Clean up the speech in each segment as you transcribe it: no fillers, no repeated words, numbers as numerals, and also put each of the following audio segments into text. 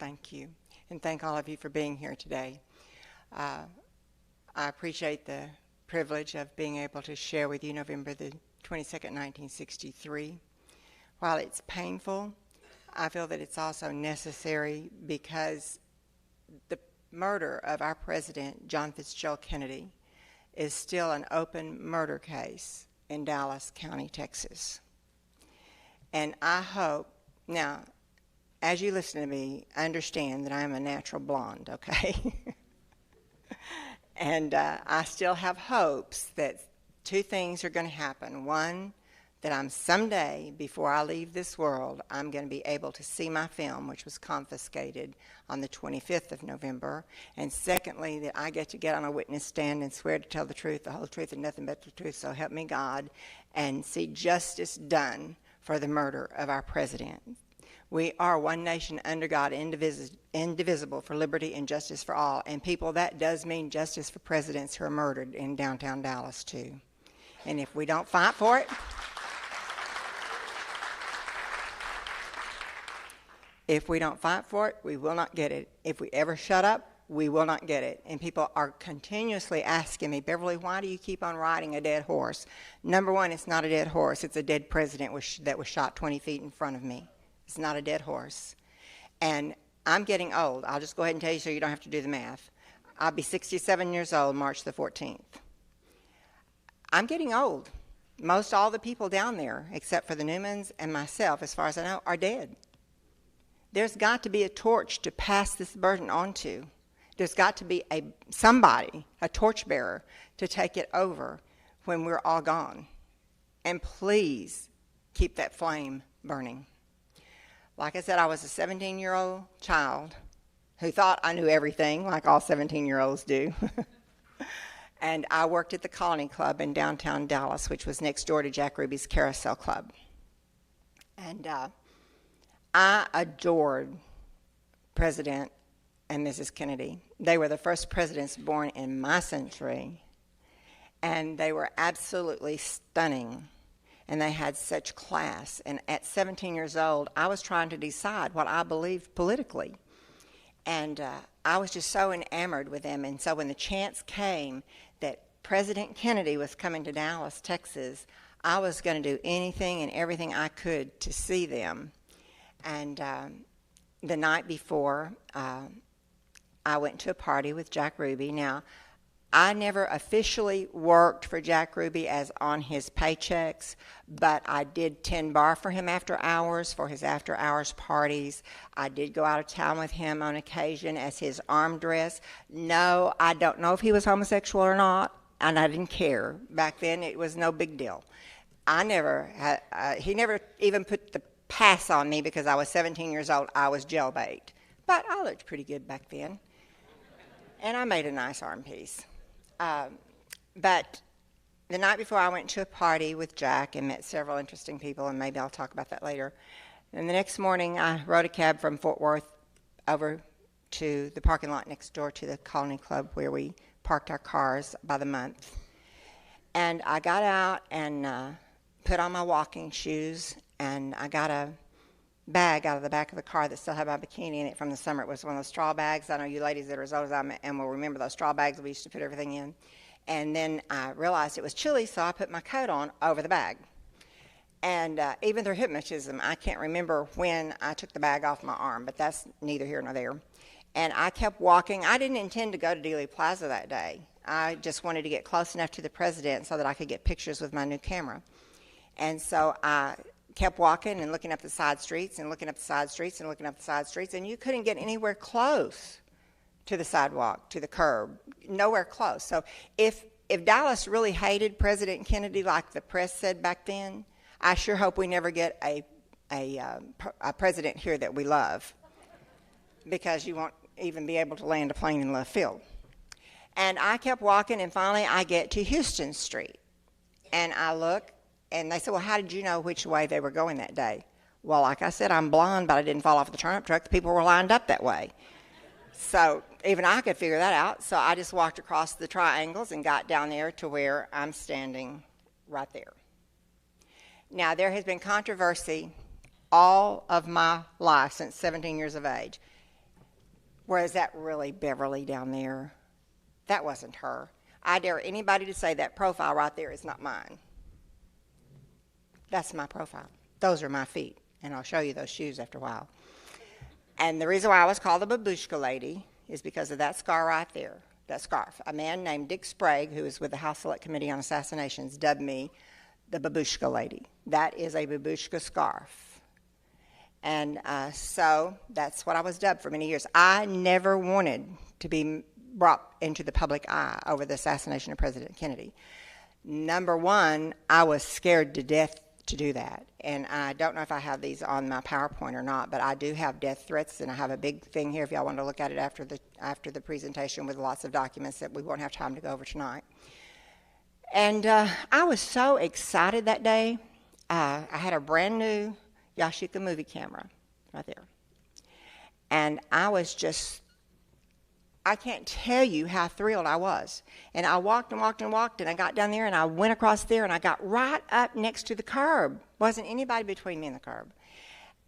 Thank you. And thank all of you for being here today. I appreciate the privilege of being able to share with you November the 22nd, 1963. While it's painful, I feel that it's also necessary because the murder of our president, John Fitzgerald Kennedy, is still an open murder case in Dallas County, Texas. And I hope, now, as you listen to me, understand that I'm a natural blonde, okay? And I still have hopes that two things are going to happen. One, that I'm someday, before I leave this world, I'm going to be able to see my film, which was confiscated on the 25th of November. And secondly, that I get to get on a witness stand and swear to tell the truth, the whole truth, and nothing but the truth, so help me God, and see justice done for the murder of our president. We are one nation under God, indivisible, for liberty and justice for all. And people, that does mean justice for presidents who are murdered in downtown Dallas, too. And if we don't fight for it, we will not get it. If we ever shut up, we will not get it. And people are continuously asking me, Beverly, why do you keep on riding a dead horse? Number one, it's not a dead horse. It's a dead president that was shot 20 feet in front of me. It's not a dead horse. And I'm getting old. I'll just go ahead and tell you so you don't have to do the math. I'll be 67 years old March the 14th. I'm getting old. Most all the people down there, except for the Newmans and myself, as far as I know, are dead. There's got to be a torch to pass this burden on to. There's got to be somebody, a torchbearer, to take it over when we're all gone. And please keep that flame burning. Like I said, I was a 17-year-old child who thought I knew everything, like all 17-year-olds do. And I worked at the Colony Club in downtown Dallas, which was next door to Jack Ruby's Carousel Club. And I adored President and Mrs. Kennedy. They were the first presidents born in my century, and they were absolutely stunning. And they had such class. And at 17 years old, I was trying to decide what I believed politically. And I was just so enamored with them. And so when the chance came that President Kennedy was coming to Dallas, Texas, I was going to do anything and everything I could to see them. And the night before, I went to a party with Jack Ruby. Now, I never officially worked for Jack Ruby as on his paychecks, but I did tend bar for him after hours, for his after hours parties. I did go out of town with him on occasion as his arm dress. No, I don't know if he was homosexual or not, and I didn't care. Back then, it was no big deal. He never even put the pass on me because I was 17 years old. I was jailbait. But I looked pretty good back then, and I made a nice arm piece. But the night before, I went to a party with Jack and met several interesting people, and maybe I'll talk about that later. And the next morning, I rode a cab from Fort Worth over to the parking lot next door to the Colony Club where we parked our cars by the month. And I got out and put on my walking shoes, and I got a bag out of the back of the car that still had my bikini in it from the summer. It was one of those straw bags. I know you ladies that are as old as I am and will remember those straw bags we used to put everything in. And then I realized it was chilly, so I put my coat on over the bag. And even through hypnotism, I can't remember when I took the bag off my arm, but that's neither here nor there. And I kept walking. I didn't intend to go to Dealey Plaza that day. I just wanted to get close enough to the president so that I could get pictures with my new camera. And so I kept walking and looking up the side streets and looking up the side streets and looking up the side streets, and you couldn't get anywhere close to the sidewalk, to the curb, nowhere close. So if Dallas really hated President Kennedy like the press said back then, I sure hope we never get a president here that we love, because you won't even be able to land a plane in left field. And I kept walking, and finally I get to Houston Street, and I look. And they said, well, how did you know which way they were going that day? Well, like I said, I'm blonde, but I didn't fall off the turnip truck. The people were lined up that way. So even I could figure that out. So I just walked across the triangles and got down there to where I'm standing right there. Now, there has been controversy all of my life since 17 years of age. Or is that really Beverly down there? That wasn't her. I dare anybody to say that profile right there is not mine. That's my profile. Those are my feet, and I'll show you those shoes after a while. And the reason why I was called the Babushka lady is because of that scar right there, that scarf. A man named Dick Sprague, who is with the House Select Committee on Assassinations, dubbed me the Babushka lady. That is a Babushka scarf. And so that's what I was dubbed for many years. I never wanted to be brought into the public eye over the assassination of President Kennedy. Number one, I was scared to death to do that. And I don't know if I have these on my PowerPoint or not, but I do have death threats, and I have a big thing here if y'all want to look at it after the presentation with lots of documents that we won't have time to go over tonight. And I was so excited that day. I had a brand new Yashica movie camera right there. And I was just, I can't tell you how thrilled I was. And I walked and walked and walked, and I got down there, and I went across there, and I got right up next to the curb. Wasn't anybody between me and the curb.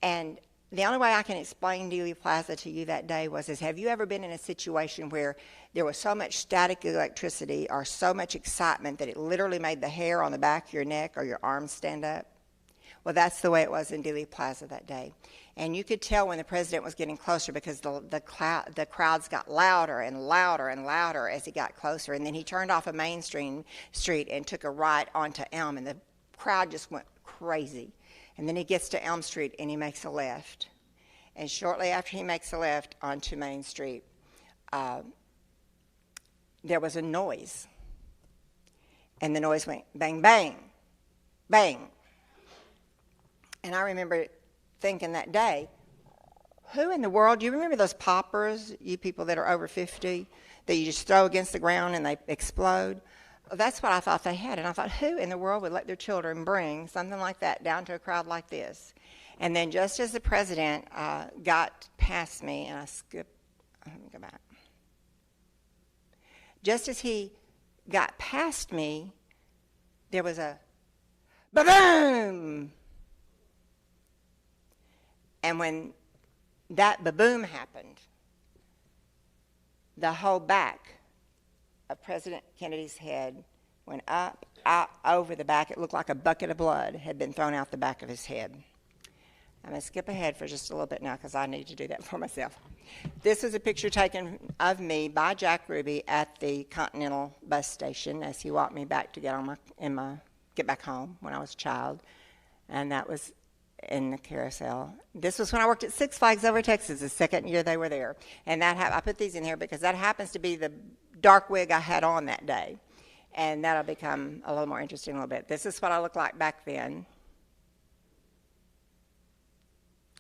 And the only way I can explain Dealey Plaza to you that day was, have you ever been in a situation where there was so much static electricity or so much excitement that it literally made the hair on the back of your neck or your arms stand up? Well, that's the way it was in Dealey Plaza that day. And you could tell when the president was getting closer because the crowds got louder and louder and louder as he got closer. And then he turned off a main street and took a right onto Elm, and the crowd just went crazy. And then he gets to Elm Street and he makes a left. And shortly after he makes a left onto Main Street, there was a noise. And the noise went bang, bang, bang. And I remember thinking that day, who in the world, do you remember those poppers, you people that are over 50, that you just throw against the ground and they explode? Well, that's what I thought they had. And I thought, who in the world would let their children bring something like that down to a crowd like this? And then just as the president got past me, and let me go back. Just as he got past me, there was a ba-boom. And when that ba-boom happened, the whole back of President Kennedy's head went up, out, over the back. It looked like a bucket of blood had been thrown out the back of his head. I'm going to skip ahead for just a little bit now because I need to do that for myself. This was a picture taken of me by Jack Ruby at the Continental bus station as he walked me back to get back home when I was a child. And that was in the carousel. This was when I worked at Six Flags over Texas, the second year they were there. And I put these in here because that happens to be the dark wig I had on that day. And that'll become a little more interesting in a little bit. This is what I looked like back then.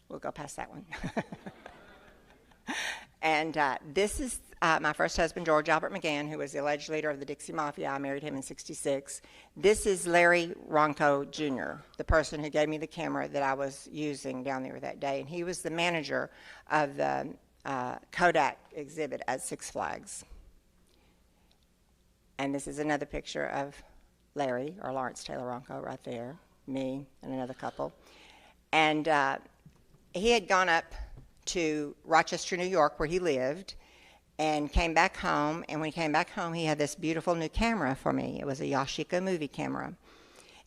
We'll go past that one. And this is my first husband, George Albert McGann, who was the alleged leader of the Dixie Mafia. I married him in '66. This is Larry Ronco Jr., the person who gave me the camera that I was using down there that day. And he was the manager of the Kodak exhibit at Six Flags. And this is another picture of Larry, or Lawrence Taylor Ronco, right there, me and another couple. And he had gone up to Rochester, New York, where he lived, and came back home. And when he came back home, he had this beautiful new camera for me. It was a Yashica movie camera.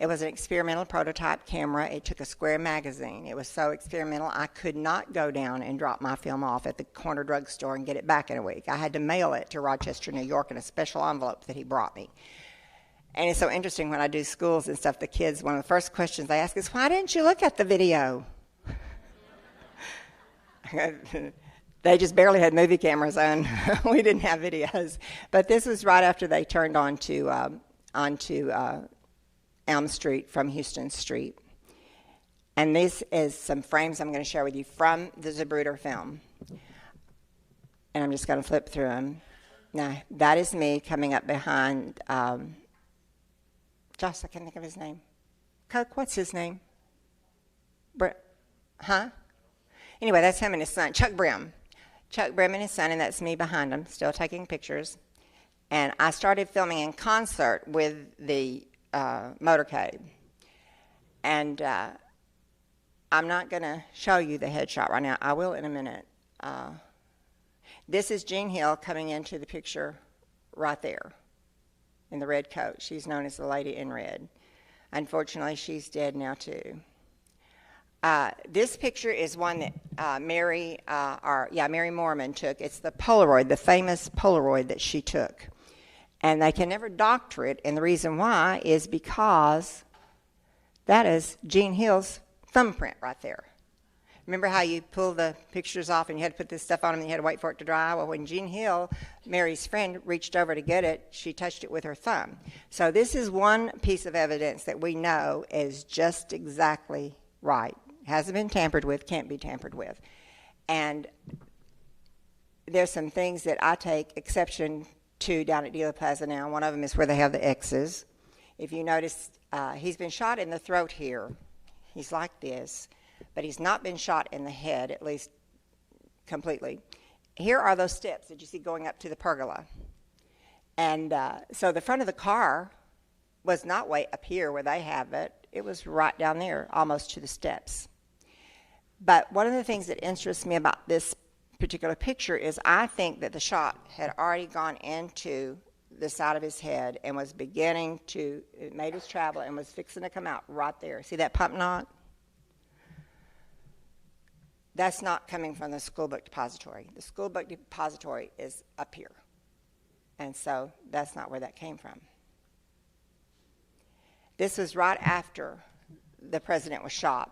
It was an experimental prototype camera. It took a square magazine. It was so experimental, I could not go down and drop my film off at the corner drugstore and get it back in a week. I had to mail it to Rochester, New York in a special envelope that he brought me. And it's so interesting when I do schools and stuff, the kids, one of the first questions they ask is, why didn't you look at the video? They just barely had movie cameras on. We didn't have videos. But this was right after they turned onto Elm Street from Houston Street. And this is some frames I'm going to share with you from the Zapruder film. And I'm just going to flip through them. Now, that is me coming up behind, Josh, I can't think of his name. Coke, what's his name? Anyway, that's him and his son, Chuck Brim. Chuck Brim and his son, and that's me behind him, still taking pictures. And I started filming in concert with the motorcade. And I'm not going to show you the headshot right now. I will in a minute. This is Jean Hill coming into the picture right there in the red coat. She's known as the Lady in Red. Unfortunately, she's dead now too. This picture is one that Mary Mormon took. It's the Polaroid, the famous Polaroid that she took. And they can never doctor it, and the reason why is because that is Jean Hill's thumbprint right there. Remember how you pull the pictures off and you had to put this stuff on them and you had to wait for it to dry? Well, when Jean Hill, Mary's friend, reached over to get it, she touched it with her thumb. So this is one piece of evidence that we know is just exactly right. Hasn't been tampered with, can't be tampered with. And there's some things that I take exception to down at Dealey Plaza now. One of them is where they have the X's. If you notice, he's been shot in the throat here. He's like this. But he's not been shot in the head, at least completely. Here are those steps that you see going up to the pergola. And so the front of the car was not way up here where they have it. It was right down there, almost to the steps. But one of the things that interests me about this particular picture is I think that the shot had already gone into the side of his head and was beginning to, it made his travel and was fixing to come out right there. See that pump knot? That's not coming from the school book depository. The school book depository is up here. And so that's not where that came from. This was right after the president was shot.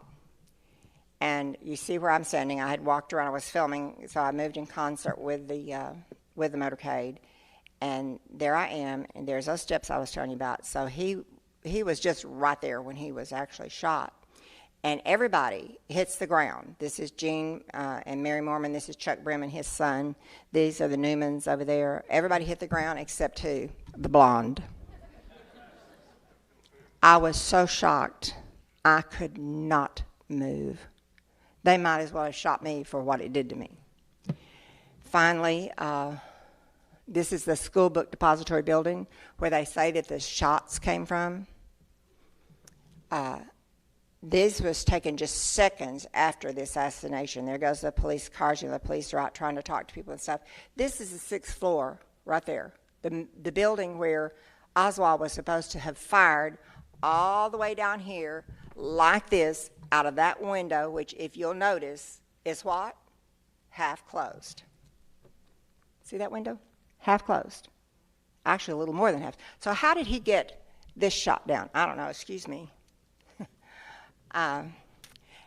And you see where I'm standing. I had walked around. I was filming, so I moved in concert with the motorcade. And there I am, and there's those steps I was telling you about. So he was just right there when he was actually shot. And everybody hits the ground. This is Jean and Mary Mormon. This is Chuck Brim and his son. These are the Newmans over there. Everybody hit the ground except who? The blonde. I was so shocked. I could not move. They might as well have shot me for what it did to me. Finally, this is the school book depository building where they say that the shots came from. This was taken just seconds after the assassination. There goes the police cars. The police are out trying to talk to people and stuff. This is the sixth floor right there. The building where Oswald was supposed to have fired all the way down here like this out of that window, which if you'll notice is what? Half closed. See that window? Half closed. Actually a little more than half. So how did he get this shot down? I don't know. Excuse me. And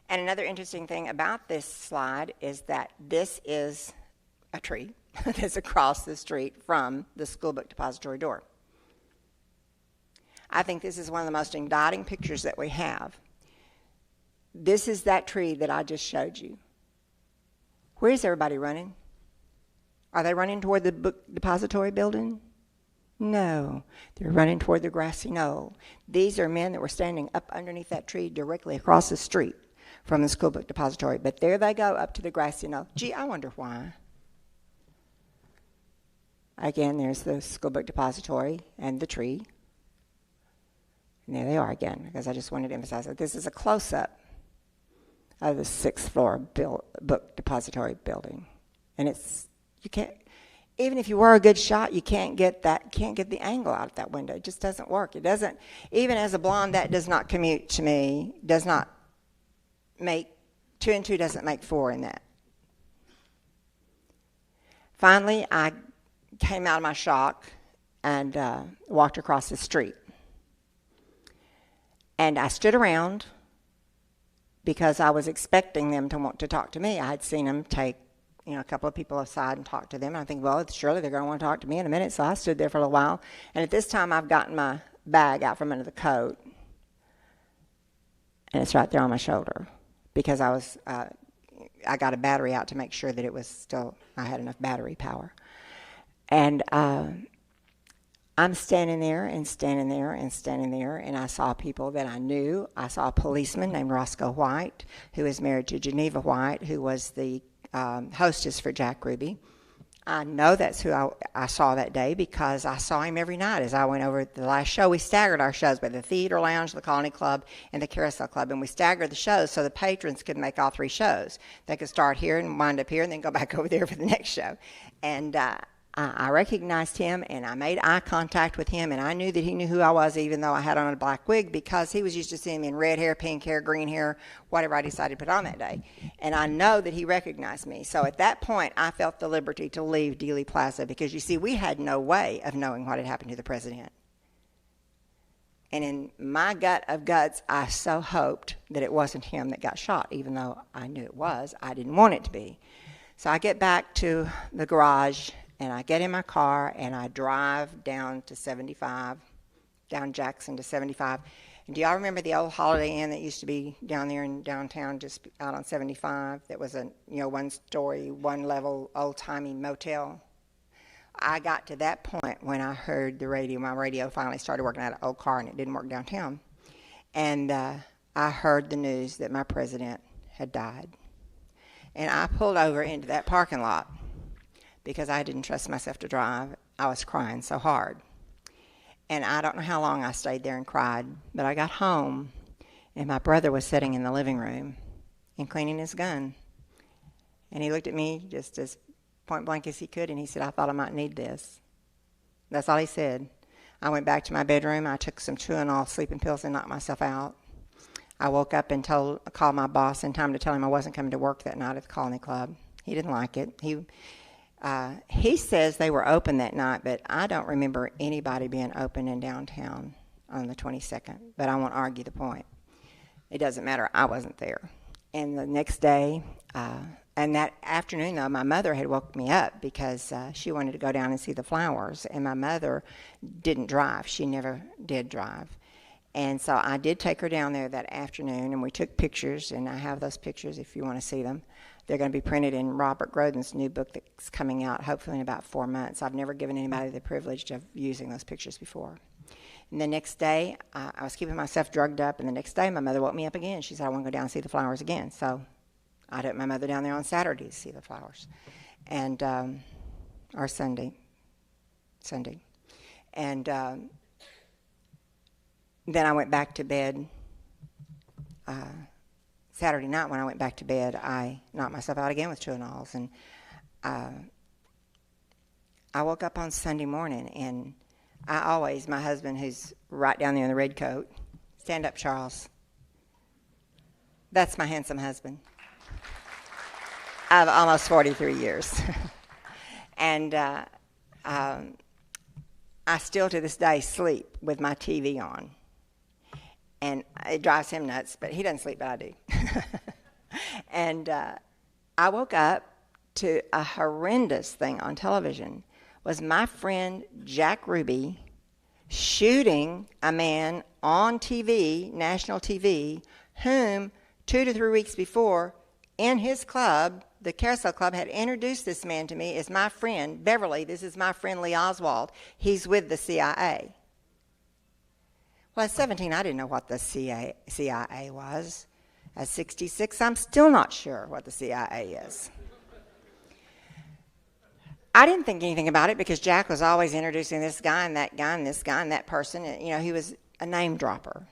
another interesting thing about this slide is that this is a tree that's across the street from the school book depository door. I think this is one of the most indicting pictures that we have. This is that tree that I just showed you. Where is everybody running? Are they running toward the book depository building? No, they're running toward the grassy knoll. These are men that were standing up underneath that tree directly across the street from the school book depository. But there they go up to the grassy knoll. Gee, I wonder why. Again, there's the school book depository and the tree. And there they are again, because I just wanted to emphasize that this is a close-up of the sixth floor book depository building. And it's, you can't, even if you were a good shot, you can't get the angle out of that window. It just doesn't work. It doesn't, even as a blonde, that does not commute to me, does not make, 2 and 2 doesn't make 4 in that. Finally, I came out of my shock and walked across the street. And I stood around because I was expecting them to want to talk to me. I had seen them take a couple of people aside and talk to them. And I think, well, surely they're going to want to talk to me in a minute. So I stood there for a little while. And at this time, I've gotten my bag out from under the coat. And it's right there on my shoulder because I got a battery out to make sure that it was still, I had enough battery power. And I'm standing there and standing there and standing there, and I saw people that I knew. I saw a policeman named Roscoe White, who is married to Geneva White, who was the hostess for Jack Ruby. I know that's who I saw that day because I saw him every night as I went over the last show. We staggered our shows by the Theater Lounge, the Colony Club, and the Carousel Club, and we staggered the shows so the patrons could make all 3 shows. They could start here and wind up here and then go back over there for the next show. And I recognized him, and I made eye contact with him, and I knew that he knew who I was, even though I had on a black wig, because he was used to seeing me in red hair, pink hair, green hair, whatever I decided to put on that day. And I know that he recognized me. So at that point, I felt the liberty to leave Dealey Plaza because, you see, we had no way of knowing what had happened to the president. And in my gut of guts, I so hoped that it wasn't him that got shot, even though I knew it was. I didn't want it to be. So I get back to the garage, and I get in my car, and I drive down to 75, down Jackson to 75. And do y'all remember the old Holiday Inn that used to be down there in downtown, just out on 75? That was a one-story, one-level, old-timey motel. I got to that point when I heard the radio. My radio finally started working out of an old car, and it didn't work downtown. And I heard the news that my president had died. And I pulled over into that parking lot because I didn't trust myself to drive. I was crying so hard. And I don't know how long I stayed there and cried, but I got home, and my brother was sitting in the living room and cleaning his gun. And he looked at me just as point blank as he could, and he said, "I thought I might need this." That's all he said. I went back to my bedroom. I took some Tuinol sleeping pills and knocked myself out. I woke up and called my boss in time to tell him I wasn't coming to work that night at the Colony Club. He didn't like it. He says they were open that night, but I don't remember anybody being open in downtown on the 22nd, but I won't argue the point. It doesn't matter. I wasn't there. And the next day, and that afternoon, though, my mother had woke me up because she wanted to go down and see the flowers, and my mother didn't drive. She never did drive. And so I did take her down there that afternoon, and we took pictures, and I have those pictures if you want to see them. They're going to be printed in Robert Grodin's new book that's coming out hopefully in about 4 months. I've never given anybody the privilege of using those pictures before. And the next day, I was keeping myself drugged up, and the next day my mother woke me up again. She said, "I want to go down and see the flowers again." So I took my mother down there on Saturday to see the flowers, and or Sunday. And then I went back to bed. Saturday night when I went back to bed, I knocked myself out again with Tuinols, and I woke up on Sunday morning, and my husband, who's right down there in the red coat, stand up, Charles. That's my handsome husband of almost 43 years. And I still to this day sleep with my TV on. And it drives him nuts, but he doesn't sleep, but I do. And I woke up to a horrendous thing on television. Was my friend Jack Ruby shooting a man on TV, national TV, whom 2 to 3 weeks before in his club, the Carousel Club, had introduced this man to me as my friend, Beverly. This is my friend Lee Oswald. He's with the CIA. Well, at 17, I didn't know what the CIA was. At 66, I'm still not sure what the CIA is. I didn't think anything about it because Jack was always introducing this guy and that guy and this guy and that person. And, he was a name dropper.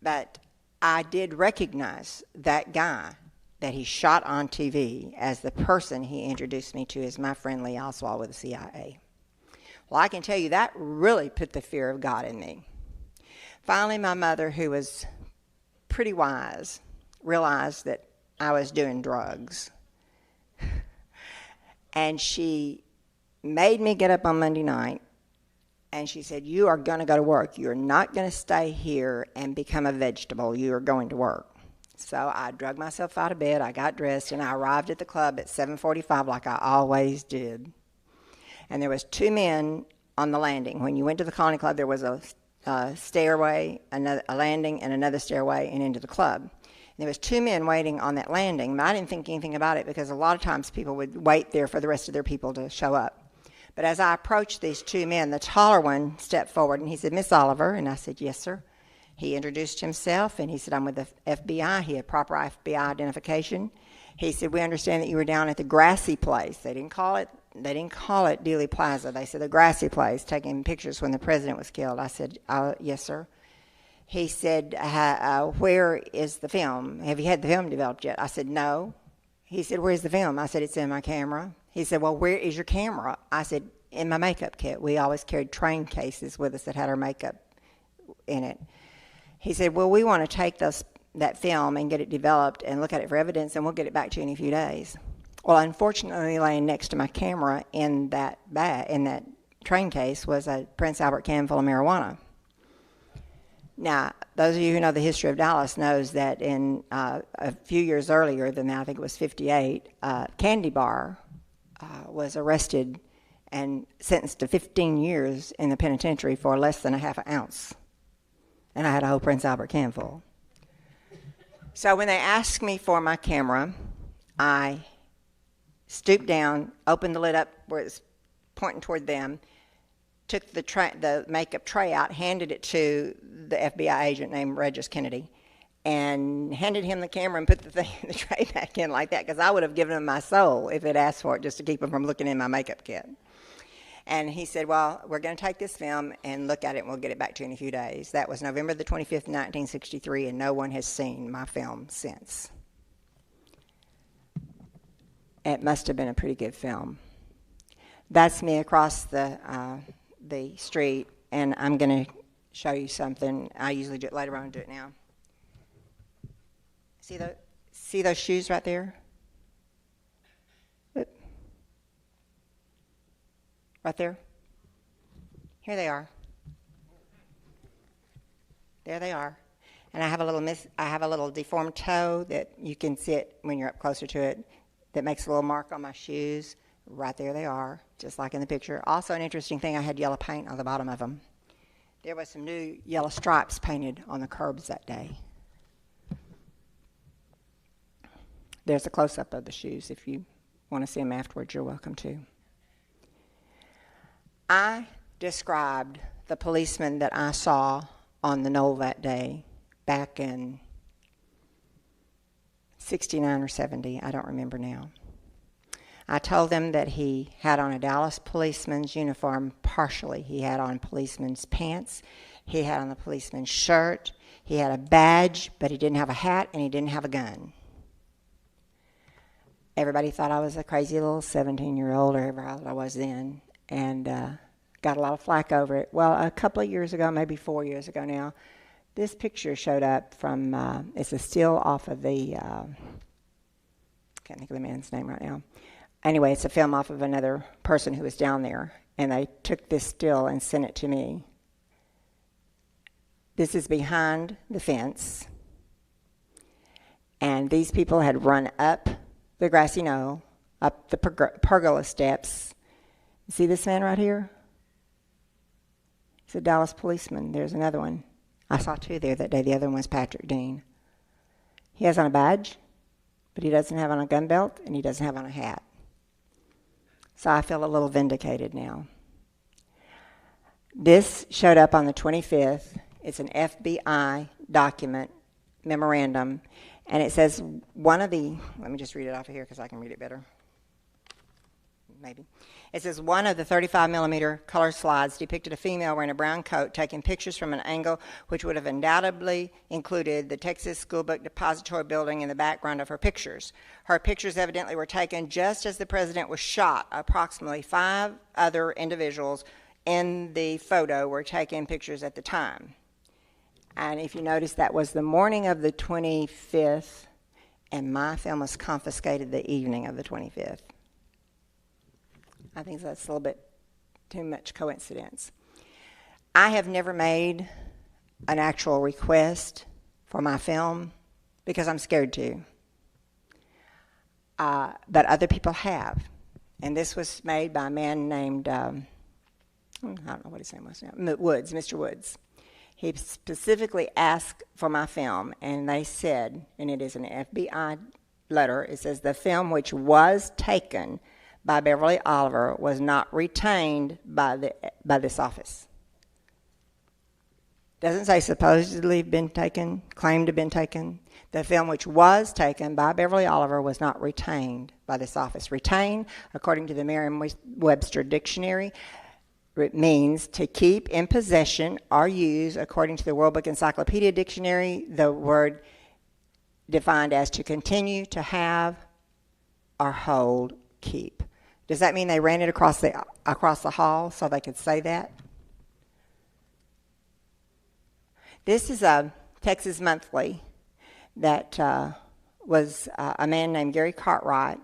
But I did recognize that guy that he shot on TV as the person he introduced me to as my friend Lee Oswald with the CIA. Well, I can tell you that really put the fear of God in me. Finally, my mother, who was pretty wise, realized that I was doing drugs. And she made me get up on Monday night, and she said, "You are going to go to work. You're not going to stay here and become a vegetable. You are going to work." So I drug myself out of bed, I got dressed, and I arrived at the club at 7:45 like I always did. And there was 2 men on the landing. When you went to the Colony Club, there was a stairway, a landing, and another stairway, and into the club. And there was 2 men waiting on that landing, but I didn't think anything about it because a lot of times people would wait there for the rest of their people to show up. But as I approached these 2 men, the taller one stepped forward, and he said, "Miss Oliver," and I said, "Yes, sir." He introduced himself, and he said, "I'm with the FBI." He had proper FBI identification. He said, "We understand that you were down at the Grassy Place." They didn't call it they didn't call it Dealey Plaza. They said the grassy place, taking pictures when the president was killed. I said, yes, sir. He said, where is the film? Have you had the film developed yet? I said, no. He said, where's the film? I said, it's in my camera. He said, well, where is your camera? I said, in my makeup kit. We always carried train cases with us that had our makeup in it. He said, well, we want to take that film and get it developed and look at it for evidence, and we'll get it back to you in a few days. Well, unfortunately, laying next to my camera in that train case was a Prince Albert can full of marijuana. Now, those of you who know the history of Dallas knows that in a few years earlier than that, I think it was 58, Candy Bar was arrested and sentenced to 15 years in the penitentiary for less than a half an ounce. And I had a whole Prince Albert can full. So when they asked me for my camera, I stooped down, opened the lid up where it's pointing toward them, took the makeup tray out, handed it to the FBI agent named Regis Kennedy, and handed him the camera and put the tray back in like that, because I would have given him my soul if it asked for it, just to keep him from looking in my makeup kit. And he said, well, we're going to take this film and look at it, and we'll get it back to you in a few days. That was November the 25th, 1963, and no one has seen my film since. It must have been a pretty good film. That's me across the street, and I'm going to show you something. I usually do it later on, do it now. See those shoes right there? Right there? Here they are. There they are. And I have a little deformed toe that you can see it when you're up closer to it, that makes a little mark on my shoes. Right there they are, just like in the picture. Also an interesting thing, I had yellow paint on the bottom of them. There was some new yellow stripes painted on the curbs that day. There's a close-up of the shoes. If you want to see them afterwards, you're welcome to. I described the policeman that I saw on the knoll that day back in 69 or 70, I don't remember now. I told them that he had on a Dallas policeman's uniform partially. He had on policeman's pants, he had on the policeman's shirt, he had a badge, but he didn't have a hat and he didn't have a gun. Everybody thought I was a crazy little 17-year-old, or however old I was then, and got a lot of flack over it. Well, a couple of years ago, maybe 4 years ago now, this picture showed up from, it's a still off of the, can't think of the man's name right now. Anyway, it's a film off of another person who was down there, and they took this still and sent it to me. This is behind the fence, and these people had run up the grassy knoll, up the pergola steps. See this man right here? He's a Dallas policeman. There's another one. I saw two there that day. The other one was Patrick Dean. He has on a badge, but he doesn't have on a gun belt, and he doesn't have on a hat. So I feel a little vindicated now. This showed up on the 25th. It's an FBI document, memorandum, and it says one of the, let me just read it off of here because I can read it better. Maybe. It says one of the 35-millimeter color slides depicted a female wearing a brown coat taking pictures from an angle which would have undoubtedly included the Texas School Book Depository building in the background of her pictures. Her pictures evidently were taken just as the president was shot. Approximately 5 other individuals in the photo were taking pictures at the time. And if you notice, that was the morning of the 25th, and my film was confiscated the evening of the 25th. I think that's a little bit too much coincidence. I have never made an actual request for my film because I'm scared to. But other people have. And this was made by a man named, I don't know what his name was now, Woods, Mr. Woods. He specifically asked for my film, and they said, and it is an FBI letter, it says, the film which was taken by Beverly Oliver was not retained by this office. Doesn't say supposedly been taken, claimed to have been taken. The film which was taken by Beverly Oliver was not retained by this office. Retain, according to the Merriam-Webster Dictionary, it means to keep in possession or use. According to the World Book Encyclopedia Dictionary, the word defined as to continue, to have, or hold, keep. Does that mean they ran it across the hall so they could say that? This is a Texas Monthly that was a man named Gary Cartwright.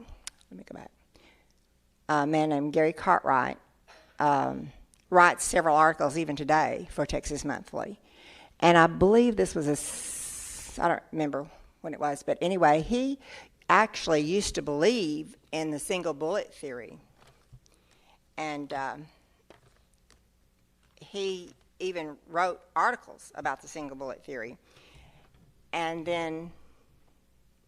Let me go back. A man named Gary Cartwright writes several articles even today for Texas Monthly. And I believe this was I don't remember when it was, but anyway, he actually used to believe in the single bullet theory. And he even wrote articles about the single bullet theory. And then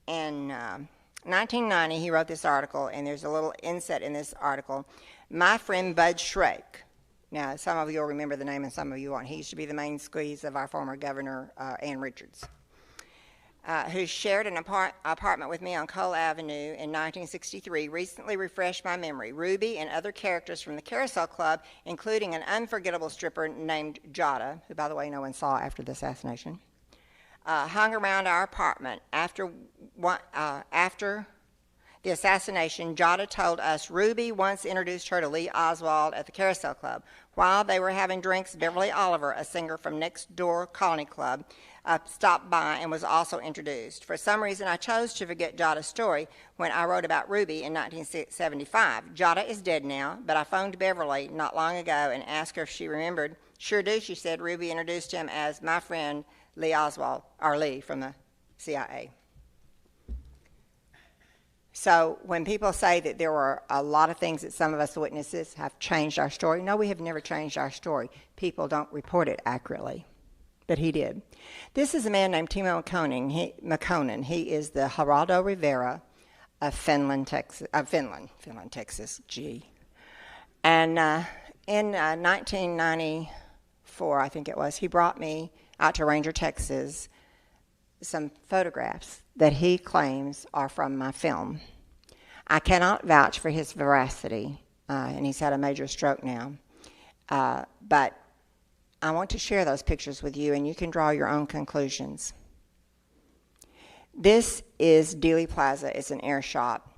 in 1990, he wrote this article, and there's a little inset in this article. My friend Bud Shrake. Now, some of you will remember the name and some of you won't. He used to be the main squeeze of our former governor, Ann Richards, who shared an apartment with me on Cole Avenue in 1963, recently refreshed my memory. Ruby and other characters from the Carousel Club, including an unforgettable stripper named Jada, who, by the way, no one saw after the assassination, hung around our apartment. After the assassination, Jada told us Ruby once introduced her to Lee Oswald at the Carousel Club. While they were having drinks, Beverly Oliver, a singer from next door Colony Club, stopped by and was also introduced. For some reason, I chose to forget Jada's story when I wrote about Ruby in 1975. Jada is dead now, but I phoned Beverly not long ago and asked her if she remembered. Sure do, she said. Ruby introduced him as my friend Lee Oswald, or Lee from the CIA. So when people say that there were a lot of things that some of us witnesses have changed our story, no, we have never changed our story. People don't report it accurately, but he did. This is a man named Timo McConan. He is the Geraldo Rivera of Finland, Texas. Gee. And in 1994, I think it was, he brought me out to Ranger, Texas, some photographs that he claims are from my film. I cannot vouch for his veracity, and he's had a major stroke now, but I want to share those pictures with you, and you can draw your own conclusions. This is Dealey Plaza. It's an air shop.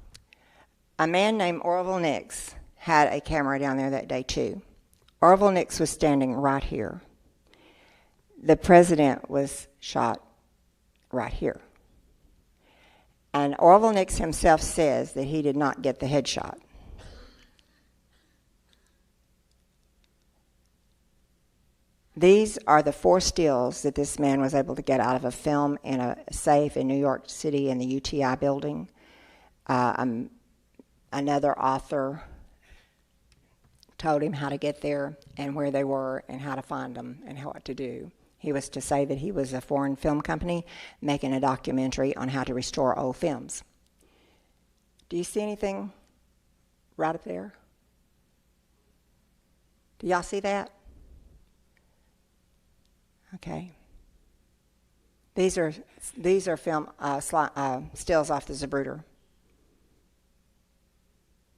A man named Orville Nix had a camera down there that day, too. Orville Nix was standing right here. The president was shot right here. And Orville Nix himself says that he did not get the headshot. These are the 4 stills that this man was able to get out of a film in a safe in New York City in the UTI building. Another author told him how to get there and where they were and how to find them and what to do. He was to say that he was a foreign film company making a documentary on how to restore old films. Do you see anything right up there? Do y'all see that? Okay. These are film stills off the Zapruder.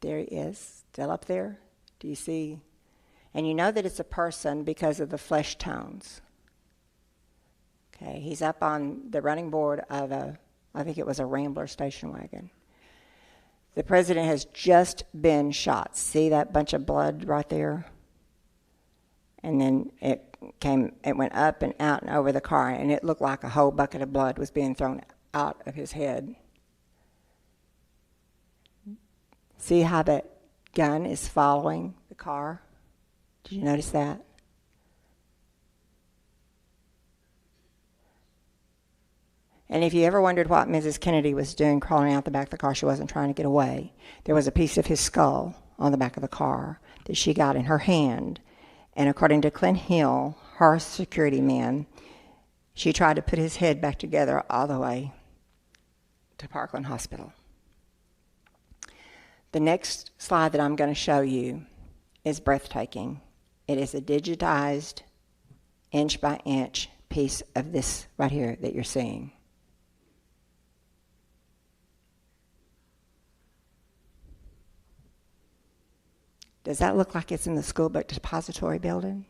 There he is, still up there. Do you see? And you know that it's a person because of the flesh tones. Okay, he's up on the running board of I think it was a Rambler station wagon. The president has just been shot. See that bunch of blood right there? And then it went up and out and over the car, and it looked like a whole bucket of blood was being thrown out of his head. See how that gun is following the car? Did you notice that? And if you ever wondered what Mrs. Kennedy was doing crawling out the back of the car, she wasn't trying to get away. There was a piece of his skull on the back of the car that she got in her hand. And according to Clint Hill, her security man, she tried to put his head back together all the way to Parkland Hospital. The next slide that I'm going to show you is breathtaking. It is a digitized inch by inch piece of this right here that you're seeing. Does that look like it's in the school book depository building?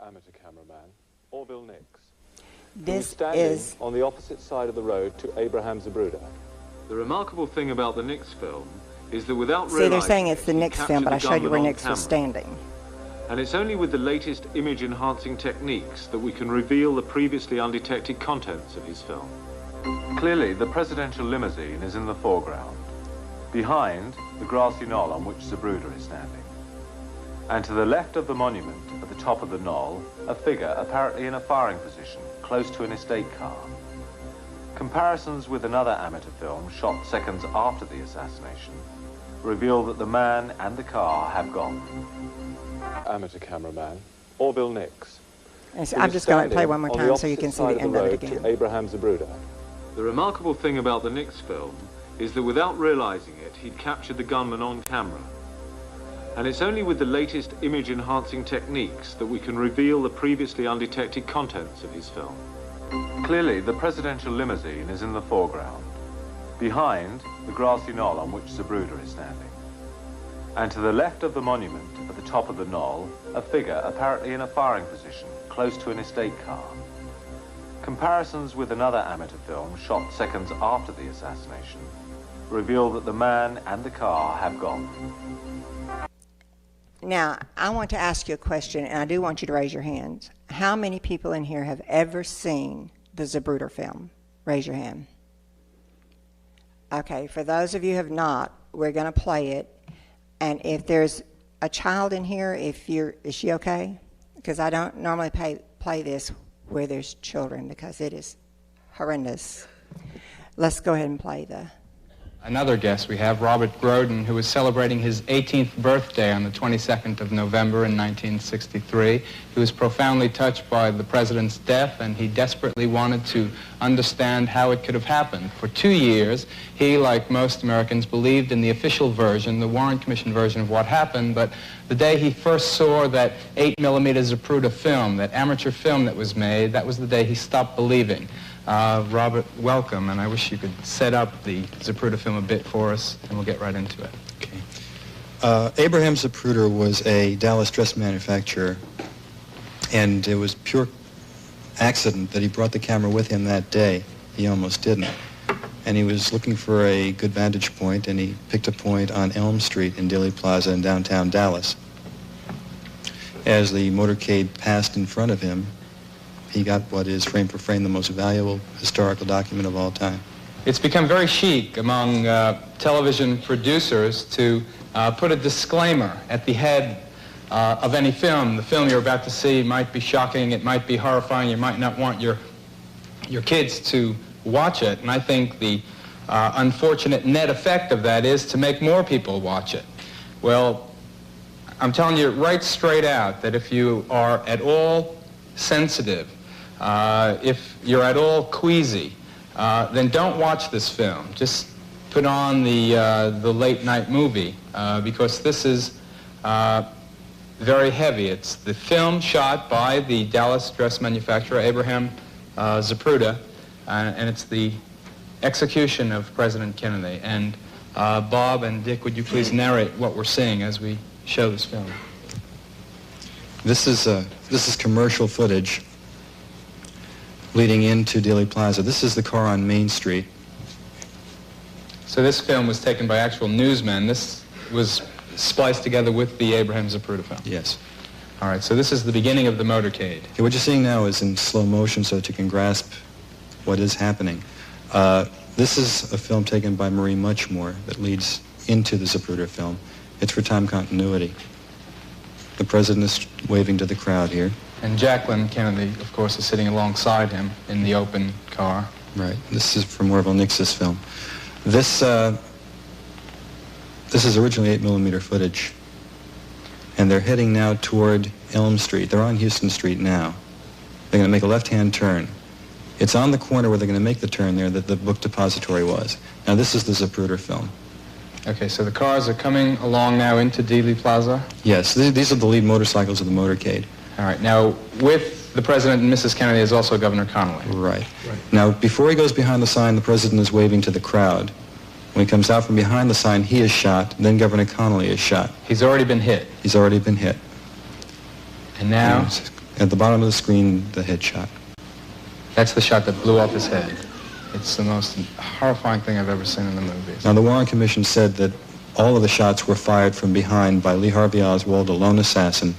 Amateur cameraman, Orville Nix. This standing is on the opposite side of the road to Abraham Zabruda. The remarkable thing about the Nix film is that without see, they're realizing saying it's the he Nix captured film, but the I showed you where gunman on Nix was camera. standing. And it's only with the latest image-enhancing techniques that we can reveal the previously undetected contents of his film. Clearly, the presidential limousine is in the foreground. Behind, the grassy knoll on which Zabruda is standing. And to the left of the monument, at the top of the knoll, a figure apparently in a firing position, close to an estate car. Comparisons with another amateur film shot seconds after the assassination reveal that the man and the car have gone. Amateur cameraman, Orville Nix. I'm just going to play one more time so you can see the end of it again. To Abraham Zabruda. The remarkable thing about the Nix film is that without realizing it, he'd captured the gunman on camera. And it's only with the latest image-enhancing techniques that we can reveal the previously undetected contents of his film. Clearly, the presidential limousine is in the foreground. Behind, the grassy knoll on which Zabruda is standing. And to the left of the monument, at the top of the knoll, a figure apparently in a firing position, close to an estate car. Comparisons with another amateur film shot seconds after the assassination reveal that the man and the car have gone. Now, I want to ask you a question, and I do want you to raise your hands. How many people in here have ever seen the Zabruda film? Raise your hand. Okay, for those of you who have not, we're going to play it. And if there's a child in here, is she okay? Because I don't normally play this where there's children because it is horrendous. Let's go ahead and play the... Another guest we have, Robert Grodin, who was celebrating his 18th birthday on the 22nd of November in 1963. He was profoundly touched by the president's death, and he desperately wanted to understand how it could have happened. For 2 years, he, like most Americans, believed in the official version, the Warren Commission version of what happened, but the day he first saw that 8mm Zabruda film, that amateur film that was made, that was the day he stopped believing. Robert, welcome, and I wish you could set up the Zabruda film a bit for us, and we'll get right into it. Okay. Abraham Zabruda was a Dallas dress manufacturer, and it was pure accident that he brought the camera with him that day. He almost didn't. And he was looking for a good vantage point, and he picked a point on Elm Street in Dealey Plaza in downtown Dallas. As the motorcade passed in front of him, he got what is frame for frame the most valuable historical document of all time. It's become very chic among television producers to put a disclaimer at the head of any film. The film you're about to see might be shocking, it might be horrifying, you might not want your kids to watch it. And I think the unfortunate net effect of that is to make more people watch it. Well, I'm telling you right straight out that if you are at all sensitive, if you're at all queasy, then don't watch this film. Just put on the late night movie because this is very heavy. It's the film shot by the Dallas dress manufacturer Abraham Zabruda, and it's the execution of President Kennedy. And Bob and Dick, would you please narrate what we're seeing as we show this film? This is commercial footage leading into Dealey Plaza. This is the car on Main Street. So this film was taken by actual newsmen. This was spliced together with the Abraham Zabruda film? Yes. All right, so this is the beginning of the motorcade. Okay, what you're seeing now is in slow motion so that you can grasp what is happening. This is a film taken by Marie Muchmore that leads into the Zabruda film. It's for time continuity. The president is waving to the crowd here. And Jacqueline Kennedy, of course, is sitting alongside him in the open car. Right. This is from Orville Nix's film. This is originally 8mm footage. And they're heading now toward Elm Street. They're on Houston Street now. They're going to make a left-hand turn. It's on the corner where they're going to make the turn there that the book depository was. Now, this is the Zabruda film. Okay, so the cars are coming along now into Dealey Plaza? Yes, these are the lead motorcycles of the motorcade. All right, now with the President and Mrs. Kennedy is also Governor Connolly. Right. Now, before he goes behind the sign, the President is waving to the crowd. When he comes out from behind the sign, he is shot, then Governor Connolly is shot. He's already been hit. He's already been hit. And now? And at the bottom of the screen, the headshot. That's the shot that blew off his head. It's the most horrifying thing I've ever seen in the movies. Now, the Warren Commission said that all of the shots were fired from behind by Lee Harvey Oswald, a lone assassin,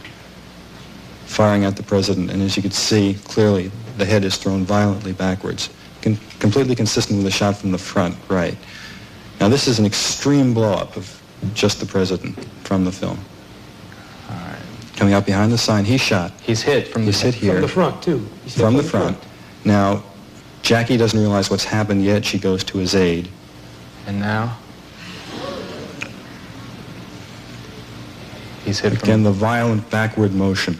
firing at the President. And as you can see, clearly, the head is thrown violently backwards, completely consistent with the shot from the front, right. Now, this is an extreme blow-up of just the President from the film. All right. Coming out behind the sign, he's shot. He's hit from He's hit here. From the front, too. From the front. Now, Jackie doesn't realize what's happened yet. She goes to his aid. And now? He's hit Again, the violent backward motion.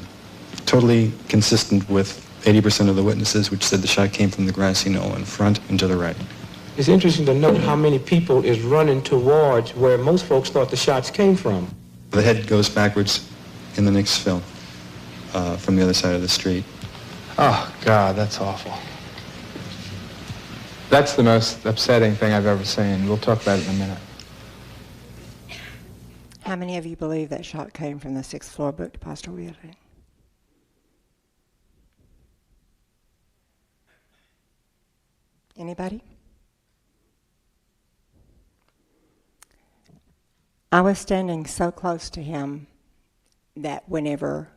Totally consistent with 80% of the witnesses, which said the shot came from the grassy knoll in front and to the right. It's interesting to note how many people is running towards where most folks thought the shots came from. The head goes backwards in the next film from the other side of the street. Oh, God, that's awful. That's the most upsetting thing I've ever seen. We'll talk about it in a minute. How many of you believe that shot came from the 6th floor book depository building? Anybody? I was standing so close to him that whenever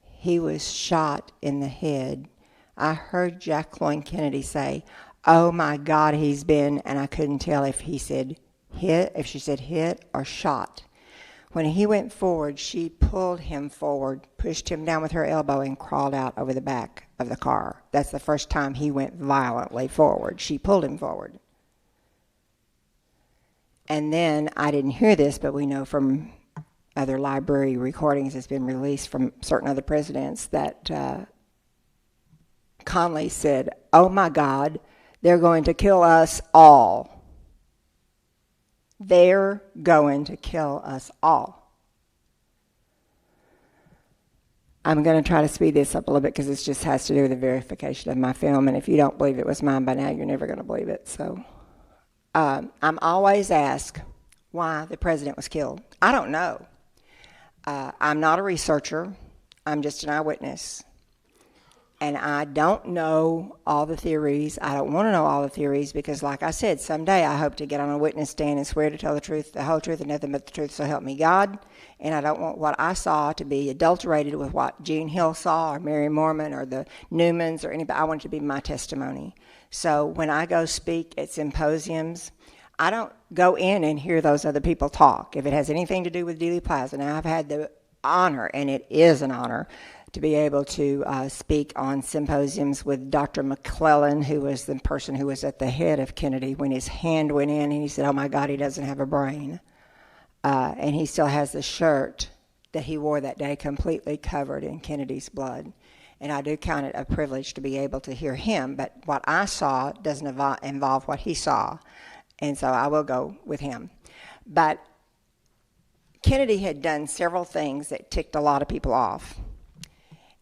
he was shot in the head, I heard Jacqueline Kennedy say, "Oh my God, he's been," and I couldn't tell if he said hit, if she said hit or shot. When he went forward, she pulled him forward, pushed him down with her elbow, and crawled out over the back of the car. That's the first time he went violently forward. She pulled him forward. And then, I didn't hear this, but we know from other library recordings that's been released from certain other presidents that Connolly said, "Oh my God, they're going to kill us all. They're going to kill us all." I'm going to try to speed this up a little bit because this just has to do with the verification of my film, and if you don't believe it was mine by now, you're never going to believe it. So I'm always asked why the president was killed. I don't know. I'm not a researcher. I'm just an eyewitness. And I don't know all the theories. I don't want to know all the theories because, like I said, someday I hope to get on a witness stand and swear to tell the truth, the whole truth, and nothing but the truth, so help me God. And I don't want what I saw to be adulterated with what Gene Hill saw or Mary Mormon or the Newmans or anybody. I want it to be my testimony. So when I go speak at symposiums, I don't go in and hear those other people talk. If it has anything to do with Dealey Plaza, now I've had the honor, and it is an honor, to be able to speak on symposiums with Dr. McClellan, who was the person who was at the head of Kennedy when his hand went in, and he said, "Oh my God, he doesn't have a brain." And he still has the shirt that he wore that day completely covered in Kennedy's blood. And I do count it a privilege to be able to hear him, but what I saw doesn't involve what he saw, and so I will go with him. But Kennedy had done several things that ticked a lot of people off.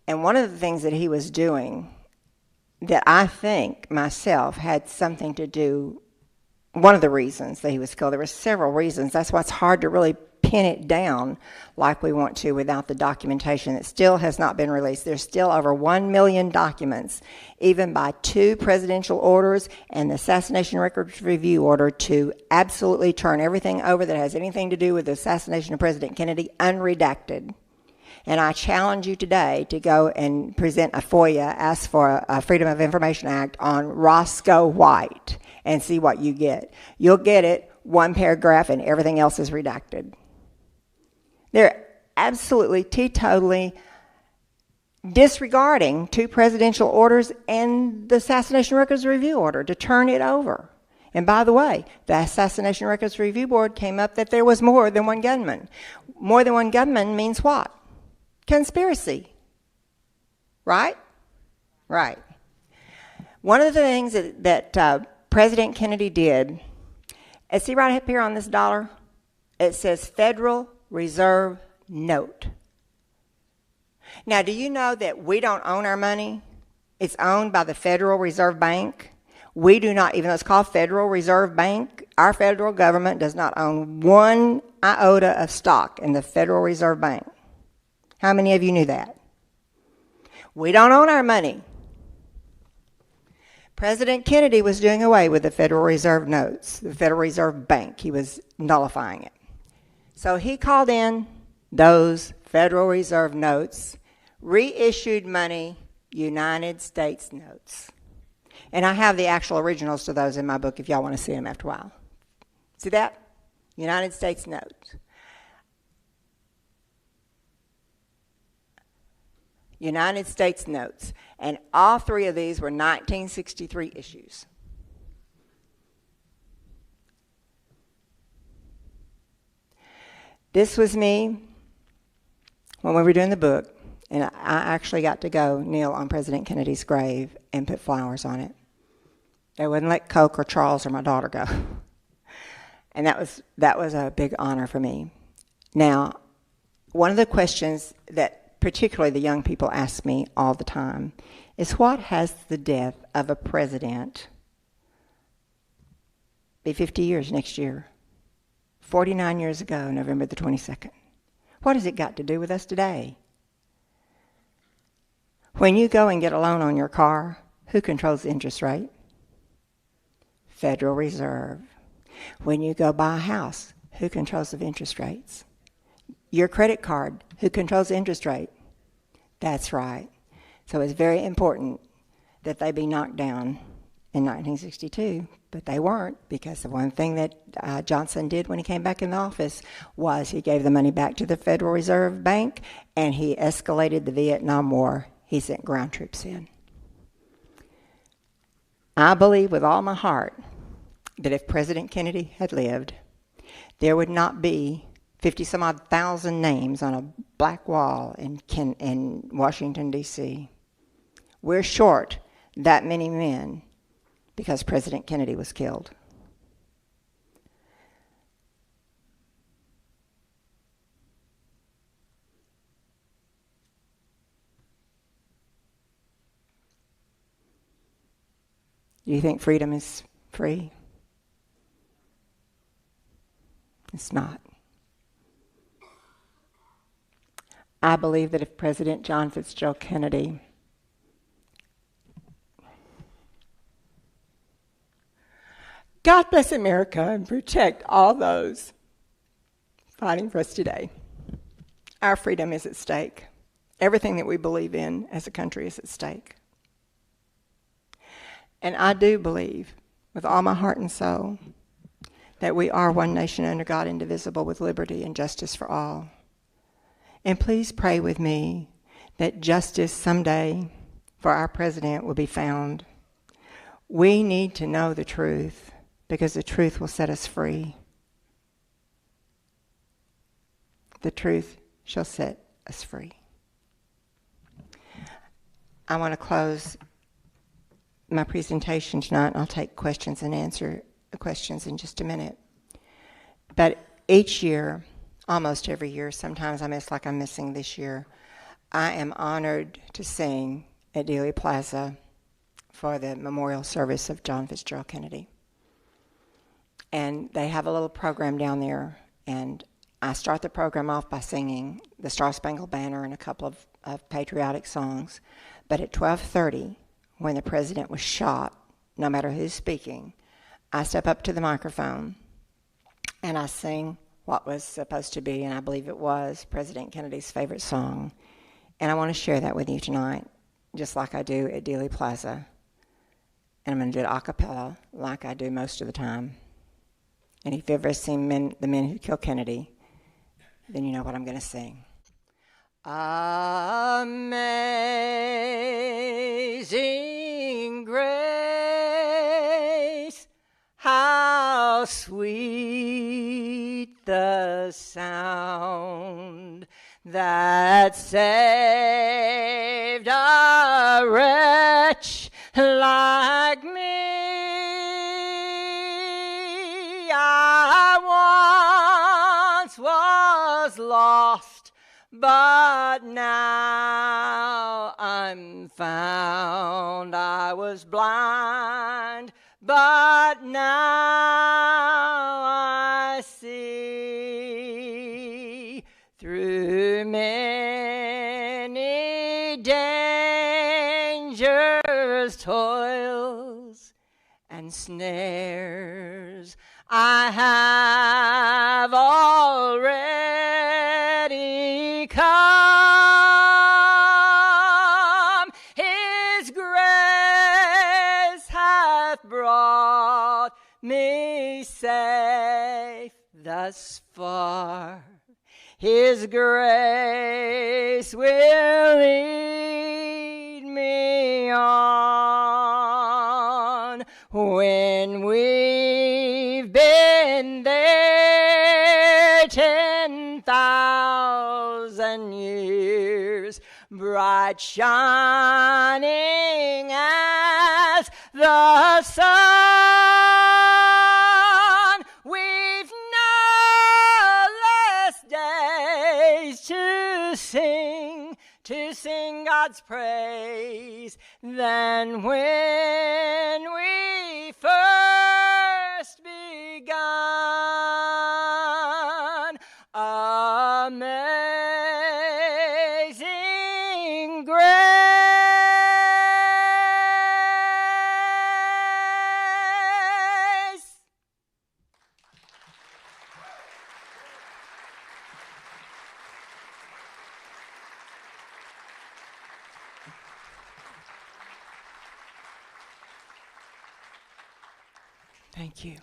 And one of the things that he was doing that I think myself had something to do, one of the reasons that he was killed, there were several reasons. That's why it's hard to really pin it down like we want to without the documentation that still has not been released. There's still over 1 million documents, even by 2 presidential orders and the Assassination Records Review order, to absolutely turn everything over that has anything to do with the assassination of President Kennedy unredacted. And I challenge you today to go and present a FOIA, ask for a Freedom of Information Act on Roscoe White, and see what you get. You'll get it, 1 paragraph, and everything else is redacted. They're absolutely, teetotally disregarding 2 presidential orders and the Assassination Records Review order to turn it over. And by the way, the Assassination Records Review Board came up that there was more than 1 gunman. More than 1 gunman means what? Conspiracy. Right? Right. One of the things that President Kennedy did See right up here on this dollar? It says Federal Reserve Note. Now, do you know that we don't own our money? It's owned by the Federal Reserve Bank. We do not, even though it's called Federal Reserve Bank, our federal government does not own one iota of stock in the Federal Reserve Bank. How many of you knew that? We don't own our money. President Kennedy was doing away with the Federal Reserve notes, the Federal Reserve Bank. He was nullifying it. So he called in those Federal Reserve notes, reissued money, United States notes. And I have the actual originals to those in my book if y'all want to see them after a while. See that? United States notes. United States notes. And all three of these were 1963 issues. This was me when we were doing the book, and I actually got to go kneel on President Kennedy's grave and put flowers on it. They wouldn't let Coke or Charles or my daughter go. And that was a big honor for me. Now, one of the questions that particularly the young people ask me all the time is, what has the death of a president, be 50 years next year, 49 years ago, November the 22nd, what has it got to do with us today? When you go and get a loan on your car, who controls the interest rate? Federal Reserve. When you go buy a house, who controls the interest rates? Your credit card, who controls the interest rate? That's right. So it's very important that they be knocked down in 1962, but they weren't, because the one thing that Johnson did when he came back in the office was he gave the money back to the Federal Reserve Bank, and he escalated the Vietnam War. He sent ground troops in. I believe with all my heart that if President Kennedy had lived, there would not be 50-some-odd thousand names on a black wall in Washington, D.C. We're short that many men because President Kennedy was killed. Do you think freedom is free? It's not. I believe that if President John Fitzgerald Kennedy God bless America and protect all those fighting for us today. Our freedom is at stake. Everything that we believe in as a country is at stake. And I do believe with all my heart and soul that we are one nation under God, indivisible, with liberty and justice for all. And please pray with me that justice someday for our president will be found. We need to know the truth, because the truth will set us free. The truth shall set us free. I want to close my presentation tonight, and I'll take questions and answer the questions in just a minute. But each year, almost every year, sometimes I miss, like I'm missing this year, I am honored to sing at Dealey Plaza for the memorial service of John Fitzgerald Kennedy. And they have a little program down there, and I start the program off by singing the Star Spangled Banner and a couple of patriotic songs. But at 12:30, when the president was shot, no matter who's speaking, I step up to the microphone and I sing what was supposed to be, and I believe it was, President Kennedy's favorite song. And I want to share that with you tonight, just like I do at Dealey Plaza. And I'm going to do it a cappella, like I do most of the time. And if you've ever seen The Men Who Killed Kennedy, then you know what I'm going to sing. Amazing grace, how sweet the sound that saved a wretch like me. but now I'm found. I was blind, but now I see. Through many dangers, toils, and snares, I have already come. His grace hath brought me safe thus far. His grace will lead me on. When we've been there 10,000 years, bright shining as the sun, we've no less days to sing God's praise than when we first begun. Amazing grace. Thank you.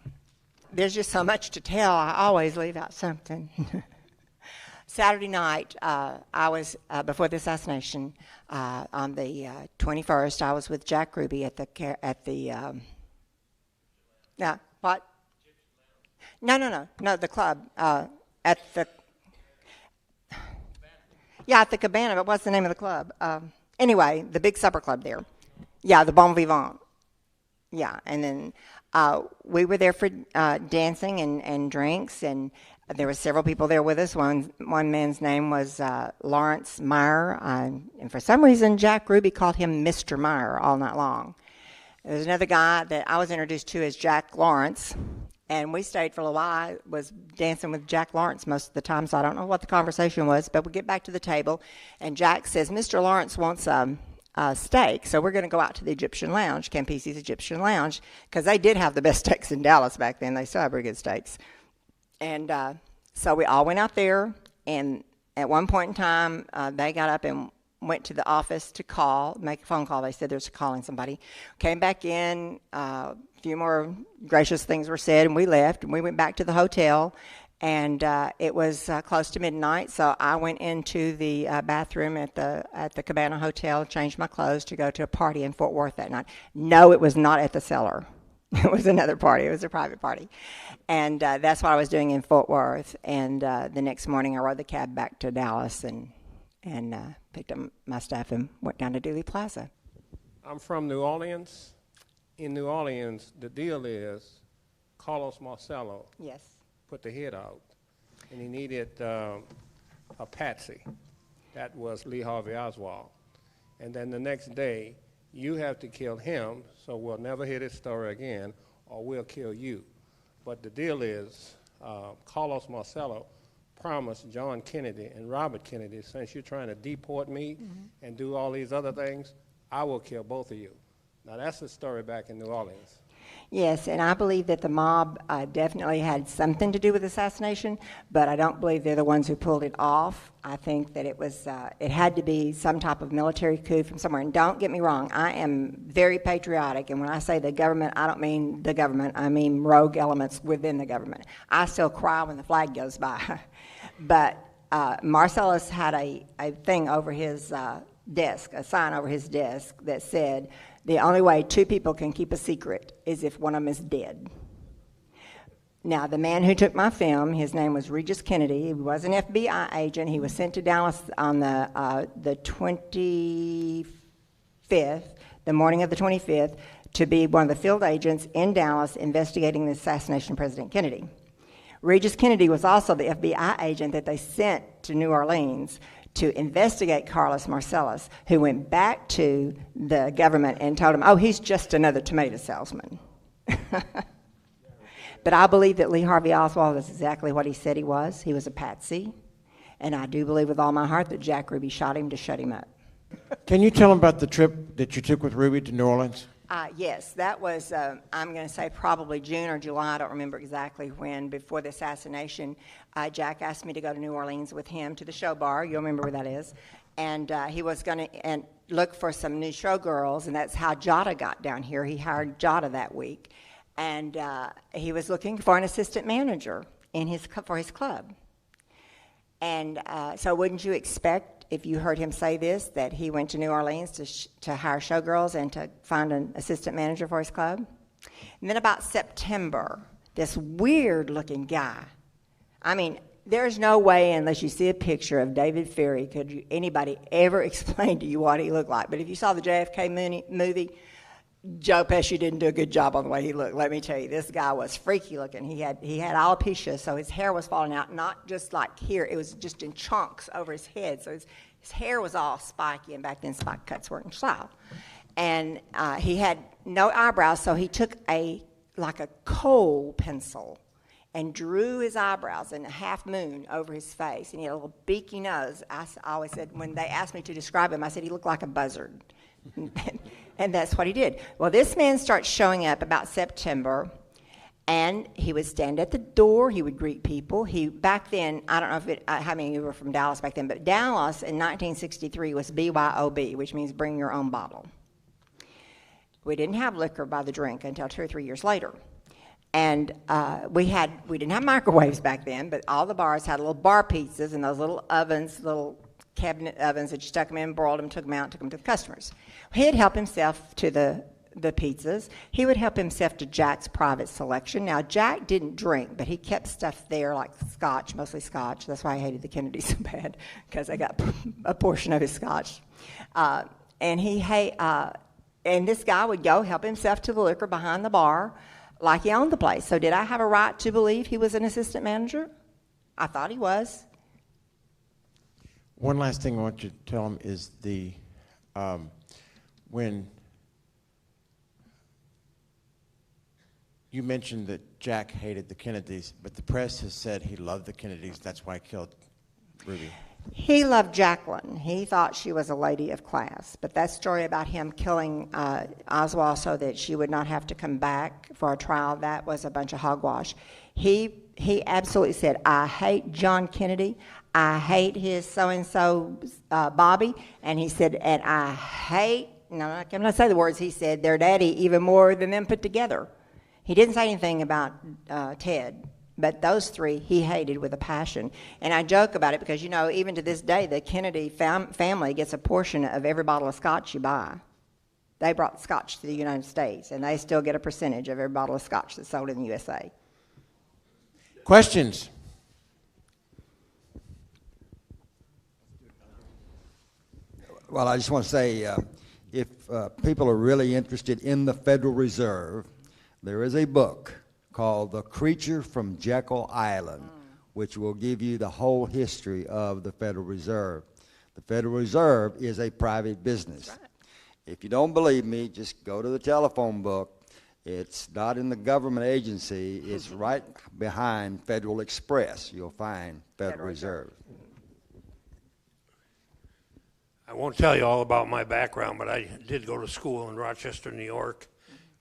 There's just so much to tell. I always leave out something. Saturday night, I was, before the assassination, on the 21st, I was with Jack Ruby at the what? No, the club, at the Cabana, but what's the name of the club? Anyway, the big supper club there. Yeah, the Bon Vivant. Yeah, and then we were there for dancing and drinks, and there were several people there with us. One man's name was Lawrence Meyer, and for some reason Jack Ruby called him Mr. Meyer all night long. There's another guy that I was introduced to as Jack Lawrence, and we stayed for a little while. I was dancing with Jack Lawrence most of the time, so I don't know what the conversation was, but we get back to the table, and Jack says, Mr. Lawrence wants steak, so we're going to go out to the Egyptian Lounge, Campisi's Egyptian Lounge, because they did have the best steaks in Dallas back then. They still have pretty good steaks. And so we all went out there, and at one point in time, they got up and went to the office to make a phone call. They said they're calling somebody. Came back in, a few more gracious things were said, and we left, and we went back to the hotel. And it was close to midnight, so I went into the bathroom at the Cabana Hotel, changed my clothes to go to a party in Fort Worth that night. No, it was not at the Cellar. It was another party. It was a private party. And that's what I was doing in Fort Worth. And the next morning, I rode the cab back to Dallas and picked up my stuff and went down to Dealey Plaza. I'm from New Orleans. In New Orleans, the deal is Carlos Marcello. Yes. Put the head out, and he needed a patsy. That was Lee Harvey Oswald. And then the next day, you have to kill him, so we'll never hear this story again, or we'll kill you. But the deal is, Carlos Marcello promised John Kennedy and Robert Kennedy, since you're trying to deport me and do all these other things, I will kill both of you. Now, that's the story back in New Orleans. Yes, and I believe that the mob definitely had something to do with the assassination, but I don't believe they're the ones who pulled it off. I think that it had to be some type of military coup from somewhere. And don't get me wrong, I am very patriotic, and when I say the government, I don't mean the government, I mean rogue elements within the government. I still cry when the flag goes by. But Marcellus had a thing over his desk, a sign over his desk that said, the only way two people can keep a secret is if one of them is dead. Now, the man who took my film, his name was Regis Kennedy. He was an FBI agent. He was sent to Dallas on the 25th, the morning of the 25th, to be one of the field agents in Dallas investigating the assassination of President Kennedy. Regis Kennedy was also the FBI agent that they sent to New Orleans to investigate Carlos Marcellus, who went back to the government and told him, oh, he's just another tomato salesman. But I believe that Lee Harvey Oswald is exactly what he said he was. He was a patsy. And I do believe with all my heart that Jack Ruby shot him to shut him up. Can you tell them about the trip that you took with Ruby to New Orleans? Yes, that was, I'm going to say probably June or July, I don't remember exactly when, before the assassination. Jack asked me to go to New Orleans with him to the show bar. You'll remember where that is. And he was going to look for some new showgirls, and that's how Jada got down here. He hired Jada that week. And he was looking for an assistant manager for his club. And so wouldn't you expect, if you heard him say this, that he went to New Orleans to hire showgirls and to find an assistant manager for his club? And then about September, this weird-looking guy, I mean, there's no way, unless you see a picture of David Ferry, could anybody ever explain to you what he looked like. But if you saw the JFK movie, Joe Pesci didn't do a good job on the way he looked. Let me tell you, this guy was freaky looking. He had alopecia, so his hair was falling out, not just like here. It was just in chunks over his head. So his hair was all spiky, and back then spike cuts weren't in style. And he had no eyebrows, so he took like a coal pencil and drew his eyebrows in a half moon over his face. And he had a little beaky nose. I always said, when they asked me to describe him, I said he looked like a buzzard. And that's what he did. Well, this man starts showing up about September, and he would stand at the door. He would greet people. Back then, I don't know how many of you were from Dallas back then, but Dallas in 1963 was BYOB, which means bring your own bottle. We didn't have liquor by the drink until 2 or 3 years later. And we didn't have microwaves back then, but all the bars had little bar pizzas and those little ovens, little cabinet ovens that you stuck them in, broiled them, took them out, took them to the customers. He'd help himself to the pizzas. He would help himself to Jack's private selection. Now, Jack didn't drink, but he kept stuff there like scotch, mostly scotch. That's why I hated the Kennedys so bad, because I got a portion of his scotch. And this guy would go help himself to the liquor behind the bar like he owned the place. So did I have a right to believe he was an assistant manager? I thought he was. One last thing I want you to tell them is when you mentioned that Jack hated the Kennedys, but the press has said he loved the Kennedys. That's why he killed Ruby. He loved Jacqueline. He thought she was a lady of class. But that story about him killing Oswald so that she would not have to come back for a trial, that was a bunch of hogwash. He absolutely said, I hate John Kennedy. I hate his so-and-so Bobby. And he said, and I hate, no, I cannot say the words he said, their daddy even more than them put together. He didn't say anything about Ted. But those three he hated with a passion. And I joke about it because, even to this day, the Kennedy family gets a portion of every bottle of scotch you buy. They brought scotch to the United States, and they still get a percentage of every bottle of scotch that's sold in the USA. Questions? Well, I just want to say, if people are really interested in the Federal Reserve, there is a book called The Creature from Jekyll Island, which will give you the whole history of the Federal Reserve. The Federal Reserve is a private business. Right. If you don't believe me, just go to the telephone book. It's not in the government agency. It's right behind Federal Express. You'll find Federal Reserve. I won't tell you all about my background, but I did go to school in Rochester, New York.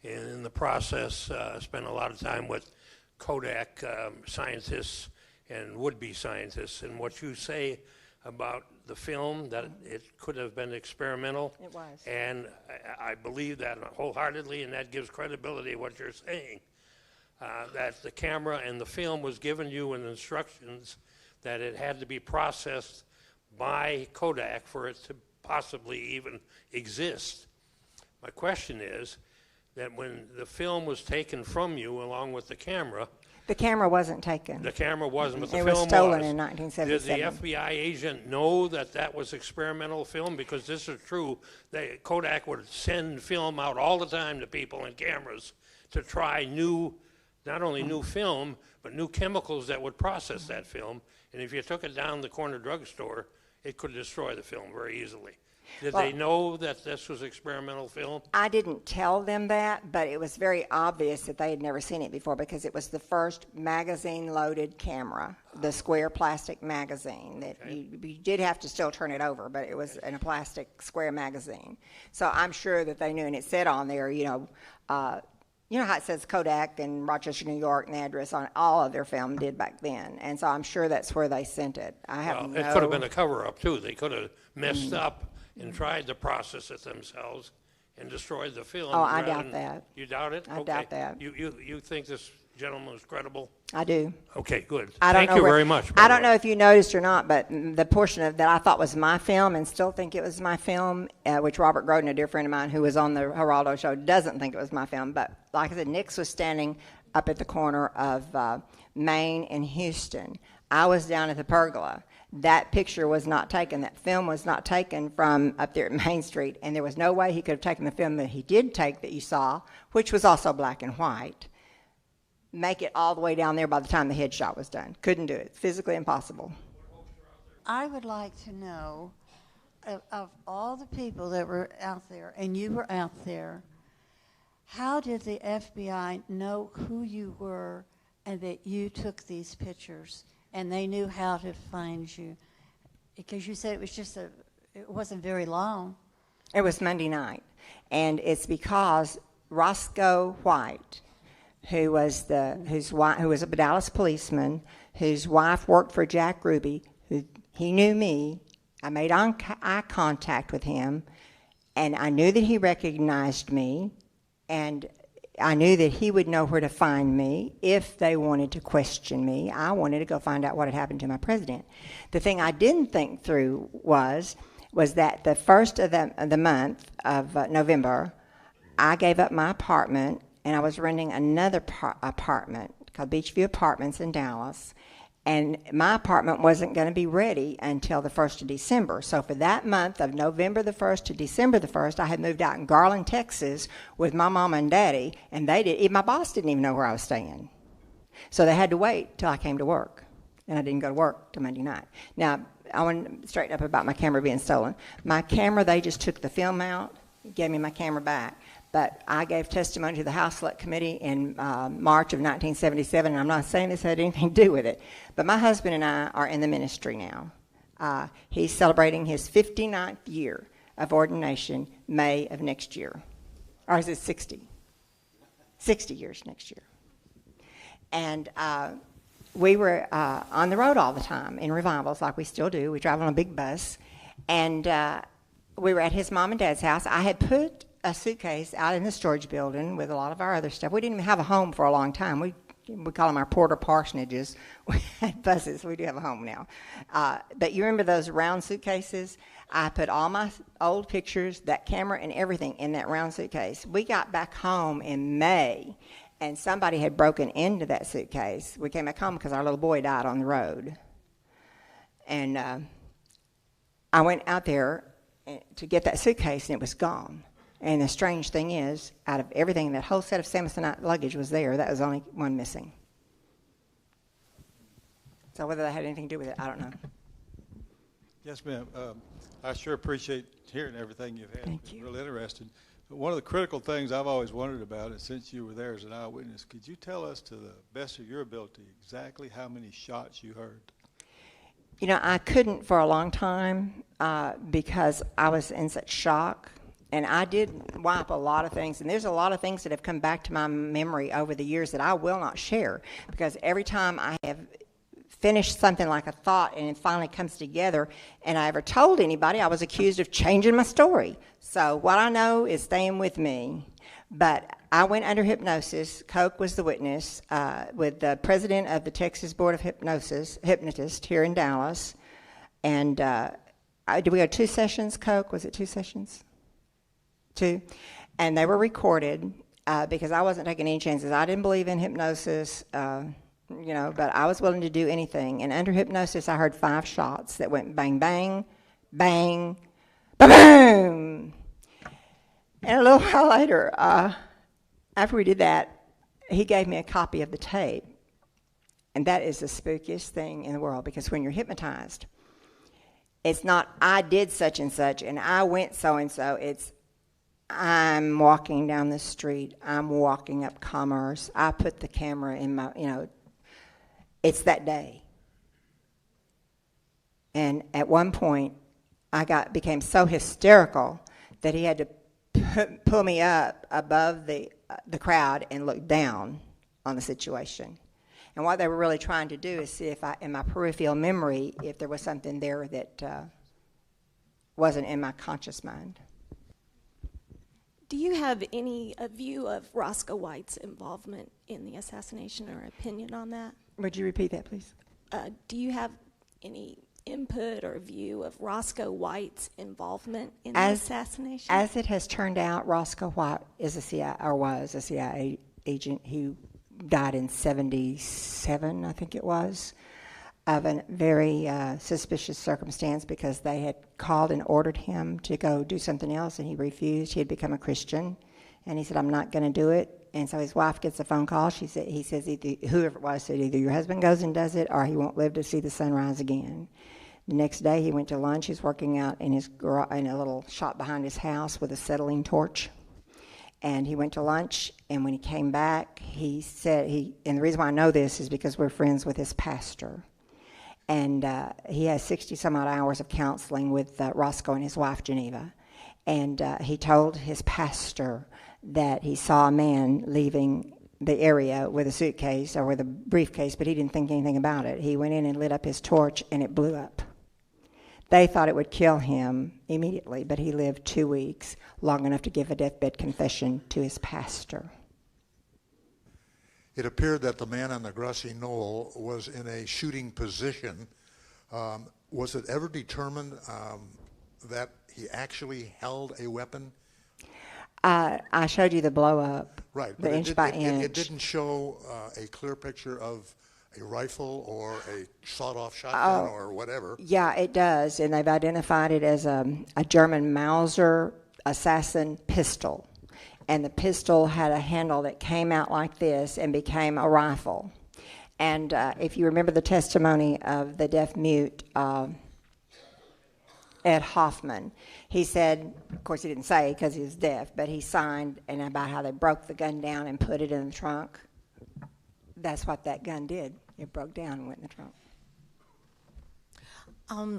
And in the process, spent a lot of time with Kodak scientists and would-be scientists. And what you say about the film, that it could have been experimental. It was. And I believe that wholeheartedly, and that gives credibility to what you're saying. That the camera and the film was given you in instructions that it had to be processed by Kodak for it to possibly even exist. My question is, that when the film was taken from you along with the camera... The camera wasn't taken. The camera wasn't, but the film was. It was stolen in 1977. Did the FBI agent know that that was experimental film? Because this is true. Kodak would send film out all the time to people and cameras to try not only new film, but new chemicals that would process that film. And if you took it down the corner drugstore, it could destroy the film very easily. Did they know that this was experimental film? I didn't tell them that, but it was very obvious that they had never seen it before because it was the first magazine-loaded camera, the square plastic magazine. That you did have to still turn it over, but it was in a plastic square magazine. So I'm sure that they knew, and it said on there, you know how it says Kodak and Rochester, New York, and the address on all of their film did back then. And so I'm sure that's where they sent it. It could have been a cover-up, too. They could have messed up and tried to process it themselves and destroyed the film. Oh, I doubt that. You doubt it? I doubt that. You think this gentleman was credible? I do. Okay, good. Thank you very much. I don't know if you noticed or not, but the portion of that I thought was my film and still think it was my film, which Robert Groden, a dear friend of mine who was on the Geraldo show, doesn't think it was my film. But like I said, Nix was standing up at the corner of Main and Houston. I was down at the pergola. That picture was not taken. That film was not taken from up there at Main Street, and there was no way he could have taken the film that he did take that you saw, which was also black and white, make it all the way down there by the time the headshot was done. Couldn't do it. Physically impossible. I would like to know, of all the people that were out there, and you were out there, how did the FBI know who you were and that you took these pictures? And they knew how to find you, because you said it was it wasn't very long. It was Monday night, and it's because Roscoe White, who was a Dallas policeman, whose wife worked for Jack Ruby, he knew me. I made eye contact with him, and I knew that he recognized me, and I knew that he would know where to find me if they wanted to question me. I wanted to go find out what had happened to my president. The thing I didn't think through was that the first of the month of November, I gave up my apartment, and I was renting another apartment called Beachview Apartments in Dallas. And my apartment wasn't going to be ready until the 1st of December. So for that month of November the 1st to December the 1st, I had moved out in Garland, Texas with my mama and daddy, and my boss didn't even know where I was staying. So they had to wait till I came to work, and I didn't go to work till Monday night. Now, I want to straighten up about my camera being stolen. My camera, they just took the film out, gave me my camera back. But I gave testimony to the House Select Committee in March of 1977, and I'm not saying this had anything to do with it. But my husband and I are in the ministry now. He's celebrating his 59th year of ordination, May of next year. Or is it 60? 60 years next year. And we were on the road all the time in revivals, like we still do. We drive on a big bus. And we were at his mom and dad's house. I had put a suitcase out in the storage building with a lot of our other stuff. We didn't even have a home for a long time. We call them our porter parsonages. We had buses. We do have a home now. But you remember those round suitcases? I put all my old pictures, that camera, and everything in that round suitcase. We got back home in May, and somebody had broken into that suitcase. We came back home because our little boy died on the road. And I went out there to get that suitcase, and it was gone. And the strange thing is, out of everything, that whole set of Samsonite luggage was there. That was the only one missing. So whether that had anything to do with it, I don't know. Yes, ma'am. I sure appreciate hearing everything you've had. Thank you. Real interested. But one of the critical things I've always wondered about, and since you were there as an eyewitness, could you tell us to the best of your ability exactly how many shots you heard? You know, I couldn't for a long time because I was in such shock. And I did wipe a lot of things, and there's a lot of things that have come back to my memory over the years that I will not share, because every time I have finished something like a thought and it finally comes together and I ever told anybody, I was accused of changing my story. So what I know is staying with me. But I went under hypnosis. Coke was the witness with the president of the Texas Board of Hypnotists here in Dallas. And did we go 2 sessions, Coke? Was it 2 sessions? 2, and they were recorded because I wasn't taking any chances. I didn't believe in hypnosis, but I was willing to do anything. And under hypnosis, I heard 5 shots that went bang, bang, bang, ba-boom. And a little while later, after we did that, he gave me a copy of the tape. And that is the spookiest thing in the world, because when you're hypnotized, It's not, I did such and such, and I went so and so. It's, I'm walking down the street. I'm walking up Commerce. I put the camera in my, it's that day. And at one point, became so hysterical that he had to pull me up above the crowd and look down on the situation. And what they were really trying to do is see if in my peripheral memory, if there was something there that wasn't in my conscious mind. Do you have any view of Roscoe White's involvement in the assassination or opinion on that? Would you repeat that, please? Do you have any input or view of Roscoe White's involvement in the assassination? As it has turned out, Roscoe White is was a CIA agent. He died in 1977, I think it was, of a very suspicious circumstance because they had called and ordered him to go do something else, and he refused. He had become a Christian, and he said, I'm not going to do it. And so his wife gets a phone call. He says, whoever it was said, either your husband goes and does it, or he won't live to see the sunrise again. The next day, he went to lunch. He was working out in his in a little shop behind his house with a acetylene torch. And he went to lunch, and when he came back, he said, and the reason why I know this is because we're friends with his pastor. And he has 60-some-odd hours of counseling with Roscoe and his wife, Geneva. And he told his pastor that he saw a man leaving the area with a suitcase or with a briefcase, but he didn't think anything about it. He went in and lit up his torch, and it blew up. They thought it would kill him immediately, but he lived 2 weeks, long enough to give a deathbed confession to his pastor. It appeared that the man on the grassy knoll was in a shooting position. Was it ever determined that he actually held a weapon? I showed you the blow-up, right, the inch by inch. It didn't show a clear picture of a rifle or a sawed-off shotgun or whatever. Yeah, it does, and they've identified it as a German Mauser assassin pistol. And the pistol had a handle that came out like this and became a rifle. And if you remember the testimony of the deaf-mute Ed Hoffman, he said, of course he didn't say because he was deaf, but he signed and about how they broke the gun down and put it in the trunk. That's what that gun did. It broke down and went in the trunk.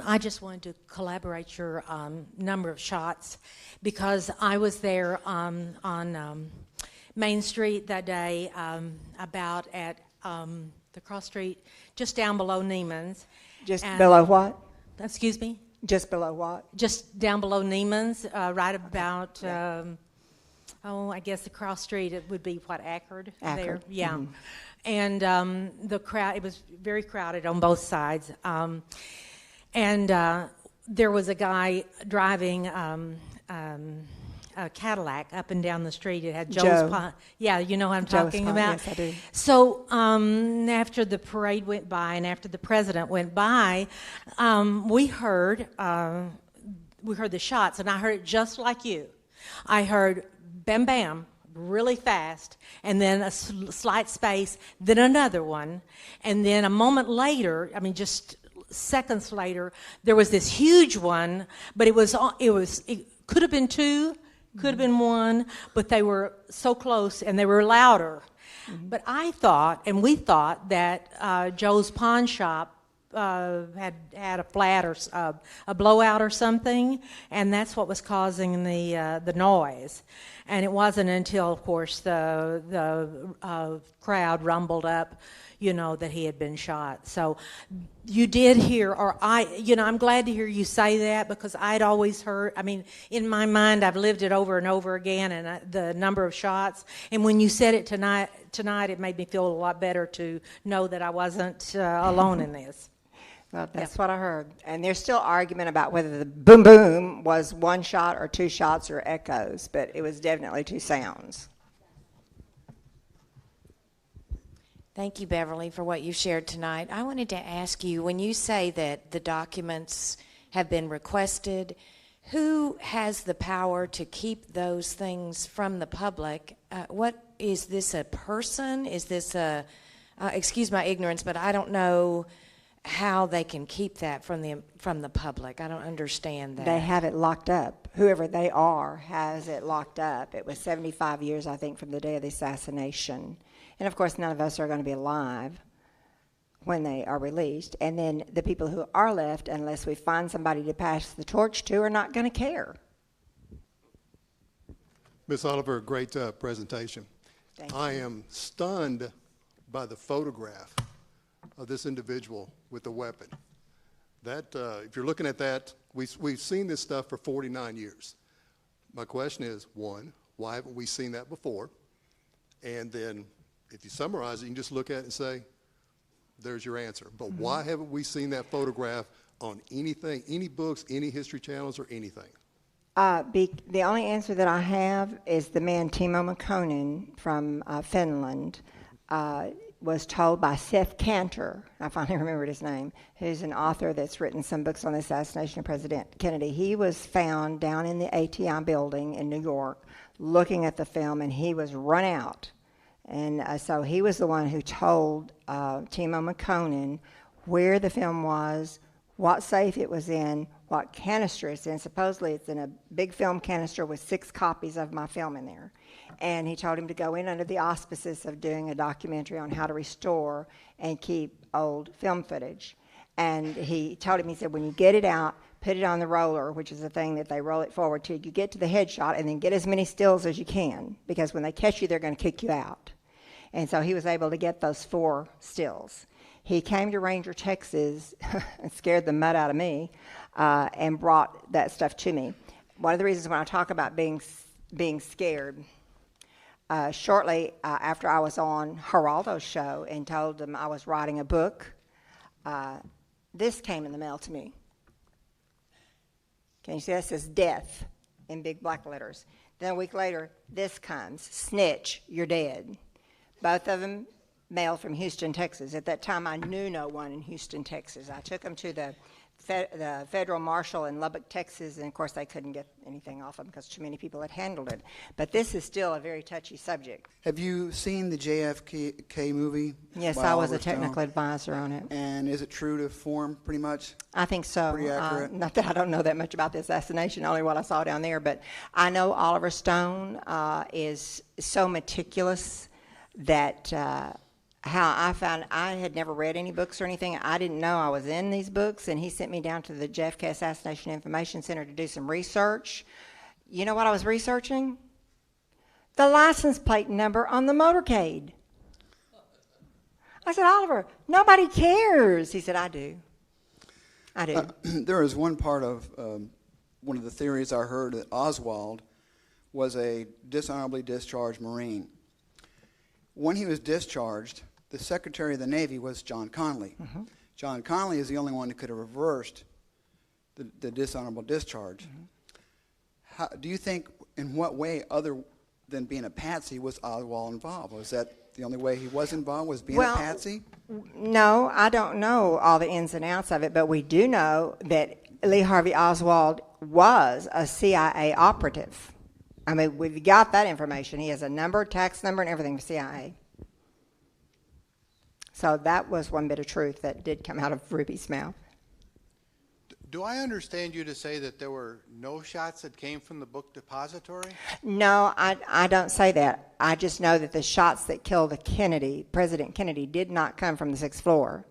I just wanted to collaborate your number of shots because I was there on Main Street that day, about at the cross street, just down below Neiman's. Just below what? Excuse me? Just below what? Just down below Neiman's, right about, I guess the cross street, it would be what, Ackerd? There, yeah. Mm-hmm. And the crowd, it was very crowded on both sides. And there was a guy driving a Cadillac up and down the street. It had Joe's Pond. Yeah, you know what I'm talking about? Yes, I do. So after the parade went by and after the president went by, we heard the shots, and I heard it just like you. I heard bam, bam, really fast, and then a slight space, then another one, and then a moment later, I mean just seconds later, there was this huge one, but it could have been two, could have been one, but they were so close and they were louder. Mm-hmm. But I thought, and we thought, that Joe's pawn shop had a flat or a blowout or something, and that's what was causing the noise. And it wasn't until, of course, the crowd rumbled up, that he had been shot. So you did hear, or I'm glad to hear you say that because I'd always heard, in my mind, I've lived it over and over again, and the number of shots. And when you said it tonight, it made me feel a lot better to know that I wasn't alone in this. Well, that's what I heard. And there's still argument about whether the boom boom was one shot or two shots or echoes, but it was definitely two sounds. Thank you, Beverly, for what you've shared tonight. I wanted to ask you, when you say that the documents have been requested, who has the power to keep those things from the public? What is this, a person? Is this excuse my ignorance, but I don't know how they can keep that from the public. I don't understand that. They have it locked up. Whoever they are has it locked up. It was 75 years, I think, from the day of the assassination. And, of course, none of us are going to be alive when they are released. And then the people who are left, unless we find somebody to pass the torch to, are not going to care. Ms. Oliver, great presentation. Thank I you. am stunned by the photograph of this individual with the weapon. That, if you're looking at that, we've seen this stuff for 49 years. My question is, one, why haven't we seen that before? And then, if you summarize it, you can just look at it and say, there's your answer. But why haven't we seen that photograph on anything, any books, any history channels, or anything? The only answer that I have is the man Timo Makkonen from Finland was told by Seth Cantor, I finally remembered his name, who's an author that's written some books on the assassination of President Kennedy. He was found down in the ATI building in New York looking at the film, and he was run out. And so he was the one who told Timo Makkonen where the film was, what safe it was in, what canister it's in. Supposedly it's in a big film canister with 6 copies of my film in there. And he told him to go in under the auspices of doing a documentary on how to restore and keep old film footage. And he told him, he said, when you get it out, put it on the roller, which is the thing that they roll it forward to. You get to the headshot and then get as many stills as you can, because when they catch you, they're going to kick you out. And so he was able to get those 4 stills. He came to Ranger, Texas, and scared the mud out of me, and brought that stuff to me. One of the reasons when I talk about being scared, shortly after I was on Geraldo's show and told them I was writing a book, this came in the mail to me. Can you see that? It says death in big black letters. Then a week later, this comes, Snitch, you're dead. Both of them mailed from Houston, Texas. At that time, I knew no one in Houston, Texas. I took them to the federal marshal in Lubbock, Texas, and of course they couldn't get anything off them because too many people had handled it. But this is still a very touchy subject. Have you seen the JFK movie? Yes, by I was a Oliver Stone? technical advisor on it. And is it true to form, pretty much? I think so. Pretty accurate? Not that I don't know that much about the assassination, only what I saw down there, but I know Oliver Stone is so meticulous that how I found, I had never read any books or anything. I didn't know I was in these books, and he sent me down to the JFK Assassination Information Center to do some research. You know what I was researching? The license plate number on the motorcade. I said, Oliver, nobody cares. He said, I do. I do. There is one part of one of the theories I heard that Oswald was a dishonorably discharged Marine. When he was discharged, the Secretary of the Navy was John Connally. Mm-hmm. John Connally is the only one who could have reversed the dishonorable discharge. How, do you think, in what way other than being a patsy was Oswald involved? Was that the only way he was involved, was being a patsy? No, I don't know all the ins and outs of it, but we do know that Lee Harvey Oswald was a CIA operative. I mean, we've got that information. He has a number, tax number, and everything for CIA. So that was one bit of truth that did come out of Ruby's mouth. Do I understand you to say that there were no shots that came from the book depository? No, I don't say that. I just know that the shots that killed the Kennedy, President Kennedy, did not come from the 6th floor.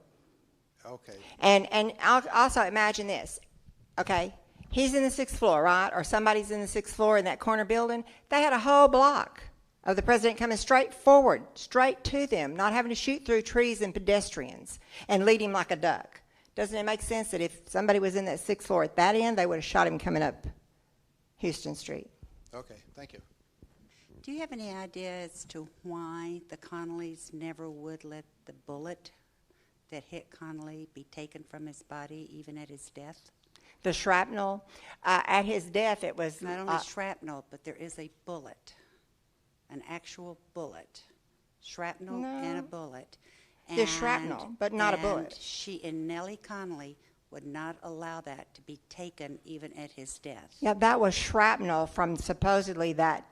Okay. And I'll also imagine this, okay? He's in the 6th floor, right? Or somebody's in the 6th floor in that corner building. They had a whole block of the president coming straight forward, straight to them, not having to shoot through trees and pedestrians and lead him like a duck. Doesn't it make sense that if somebody was in that 6th floor at that end, they would have shot him coming up Houston Street? Okay, thank you. Do you have any idea as to why the Connollys never would let the bullet that hit Connolly be taken from his body, even at his death? The shrapnel, at his death, it was... Not only shrapnel, but there is a bullet, an actual bullet. Shrapnel and a bullet. There's shrapnel, but not a bullet. She and Nellie Connolly would not allow that to be taken even at his death. Yeah, that was shrapnel from supposedly that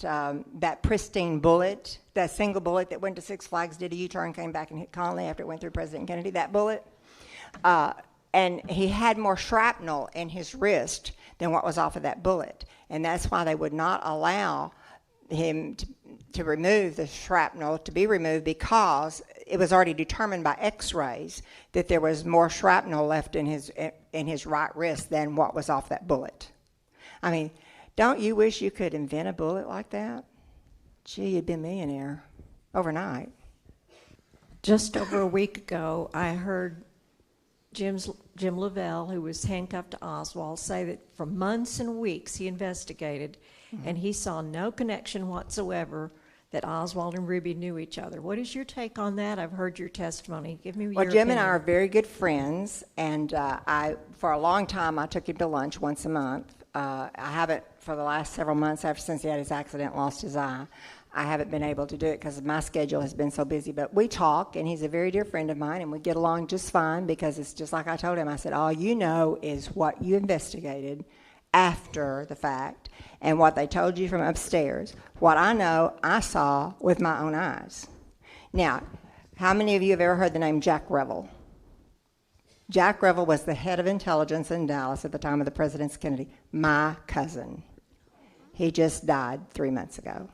pristine bullet, that single bullet that went to Six Flags, did a U-turn, came back and hit Connolly after it went through President Kennedy, that bullet. And he had more shrapnel in his wrist than what was off of that bullet. And that's why they would not allow him to remove the shrapnel, to be removed, because it was already determined by x-rays that there was more shrapnel left in his right wrist than what was off that bullet. I mean, don't you wish you could invent a bullet like that? Gee, you'd be a millionaire overnight. Just over a week ago, I heard Jim Lavelle, who was handcuffed to Oswald, say that for months and weeks he investigated, and he saw no connection whatsoever that Oswald and Ruby knew each other. What is your take on that? I've heard your testimony. Give me your Well, Jim and I opinion. are very good friends, and for a long time, I took him to lunch once a month. I haven't, for the last several months, ever since he had his accident, lost his eye. I haven't been able to do it because my schedule has been so busy. But we talk, and he's a very dear friend of mine, and we get along just fine because it's just like I told him. I said, all you know is what you investigated after the fact and what they told you from upstairs. What I know, I saw with my own eyes. Now, how many of you have ever heard the name Jack Revel? Jack Revel was the head of intelligence in Dallas at the time of the President's Kennedy. My cousin. He just died 3 months ago.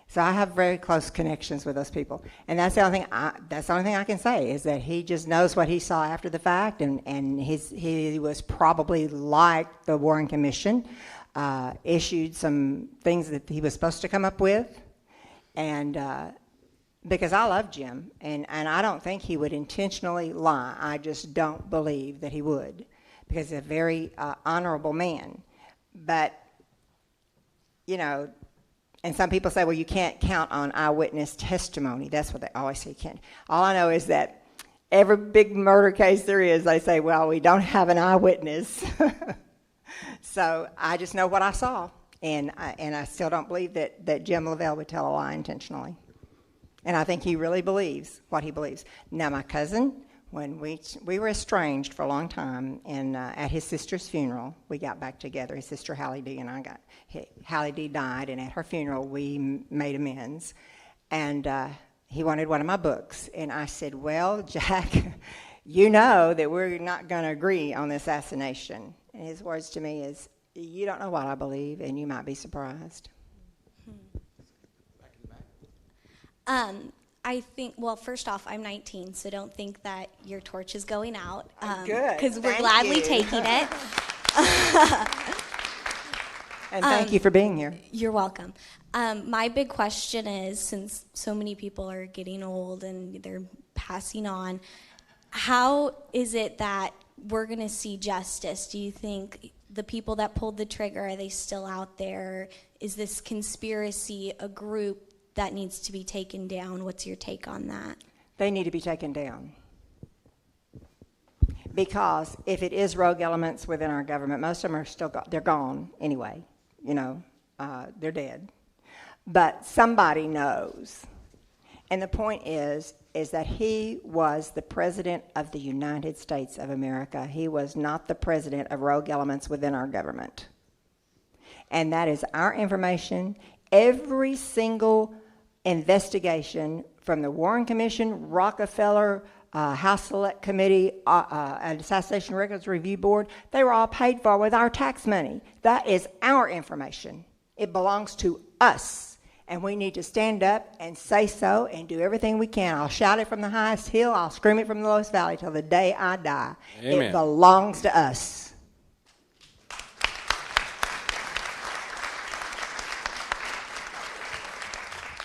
So I have very close connections with those people, and that's the only thing I can say is that he just knows what he saw after the fact, and he was probably like the Warren Commission, issued some things that he was supposed to come up with, and because I love Jim, and I don't think he would intentionally lie. I just don't believe that he would, because he's a very honorable man, but you know. And some people say, well, you can't count on eyewitness testimony. That's what they always say you can't. All I know is that every big murder case there is, they say, well, we don't have an eyewitness. So I just know what I saw. And I still don't believe that Jim Lavelle would tell a lie intentionally. And I think he really believes what he believes. Now, my cousin, when we were estranged for a long time, and at his sister's funeral, we got back together. His sister, Hallie D, and Hallie D died, and at her funeral, we made amends. And he wanted one of my books. And I said, well, Jack, you know that we're not going to agree on the assassination. And his words to me is, you don't know what I believe, and you might be surprised. I think, well, first off, I'm 19, so don't think that your torch is going out. Good. Because we're Thank gladly you. taking it. And thank you for being here. You're welcome. My big question is, since so many people are getting old and they're passing on, how is it that we're going to see justice? Do you think the people that pulled the trigger, are they still out there? Is this conspiracy a group that needs to be taken down? What's your take on that? They need to be taken down. Because if it is rogue elements within our government, most of them are still they're gone anyway. You know, they're dead. But somebody knows. And the point is that he was the president of the United States of America. He was not the president of rogue elements within our government. And that is our information. Every single investigation from the Warren Commission, Rockefeller, House Select Committee, and Assassination Records Review Board, they were all paid for with our tax money. That is our information. It belongs to us. And we need to stand up and say so and do everything we can. I'll shout it from the highest hill. I'll scream it from the lowest valley till the day I die. Amen. It belongs to us.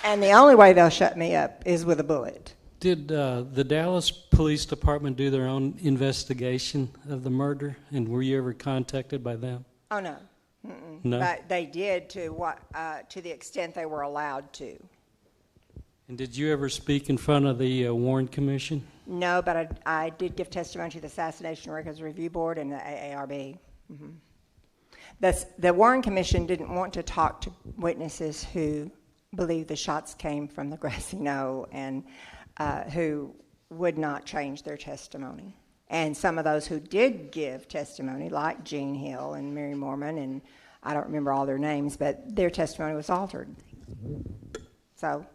And the only way they'll shut me up is with a bullet. Did the Dallas Police Department do their own investigation of the murder, and were you ever contacted by them? Oh, no. Mm-mm. No? But they did to the extent they were allowed to. And did you ever speak in front of the Warren Commission? No, but I did give testimony to the Assassination Records Review Board and the AARB. Mm-hmm. The Warren Commission didn't want to talk to witnesses who believed the shots came from the grassy knoll and who would not change their testimony. And some of those who did give testimony, like Jean Hill and Mary Mormon, and I don't remember all their names, but their testimony was altered. So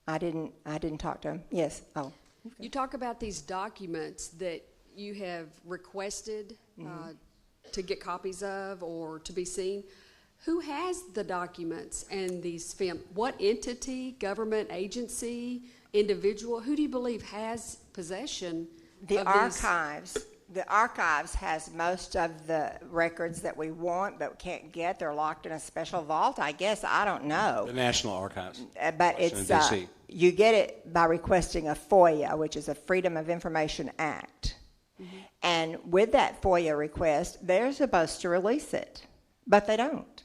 I didn't talk to them. Yes. Oh. You talk about these documents that you have requested to get copies of or to be seen. Who has the documents and these films? What entity, government agency, individual? Who do you believe has possession The of archives. The archives has most of the records that we want but can't get. They're locked in a special vault, I guess. I don't know. The National Archives. But it's Washington, D.C. You get it by requesting a FOIA, which is a Freedom of Information Act. And with that FOIA request, they're supposed to release it, but they don't.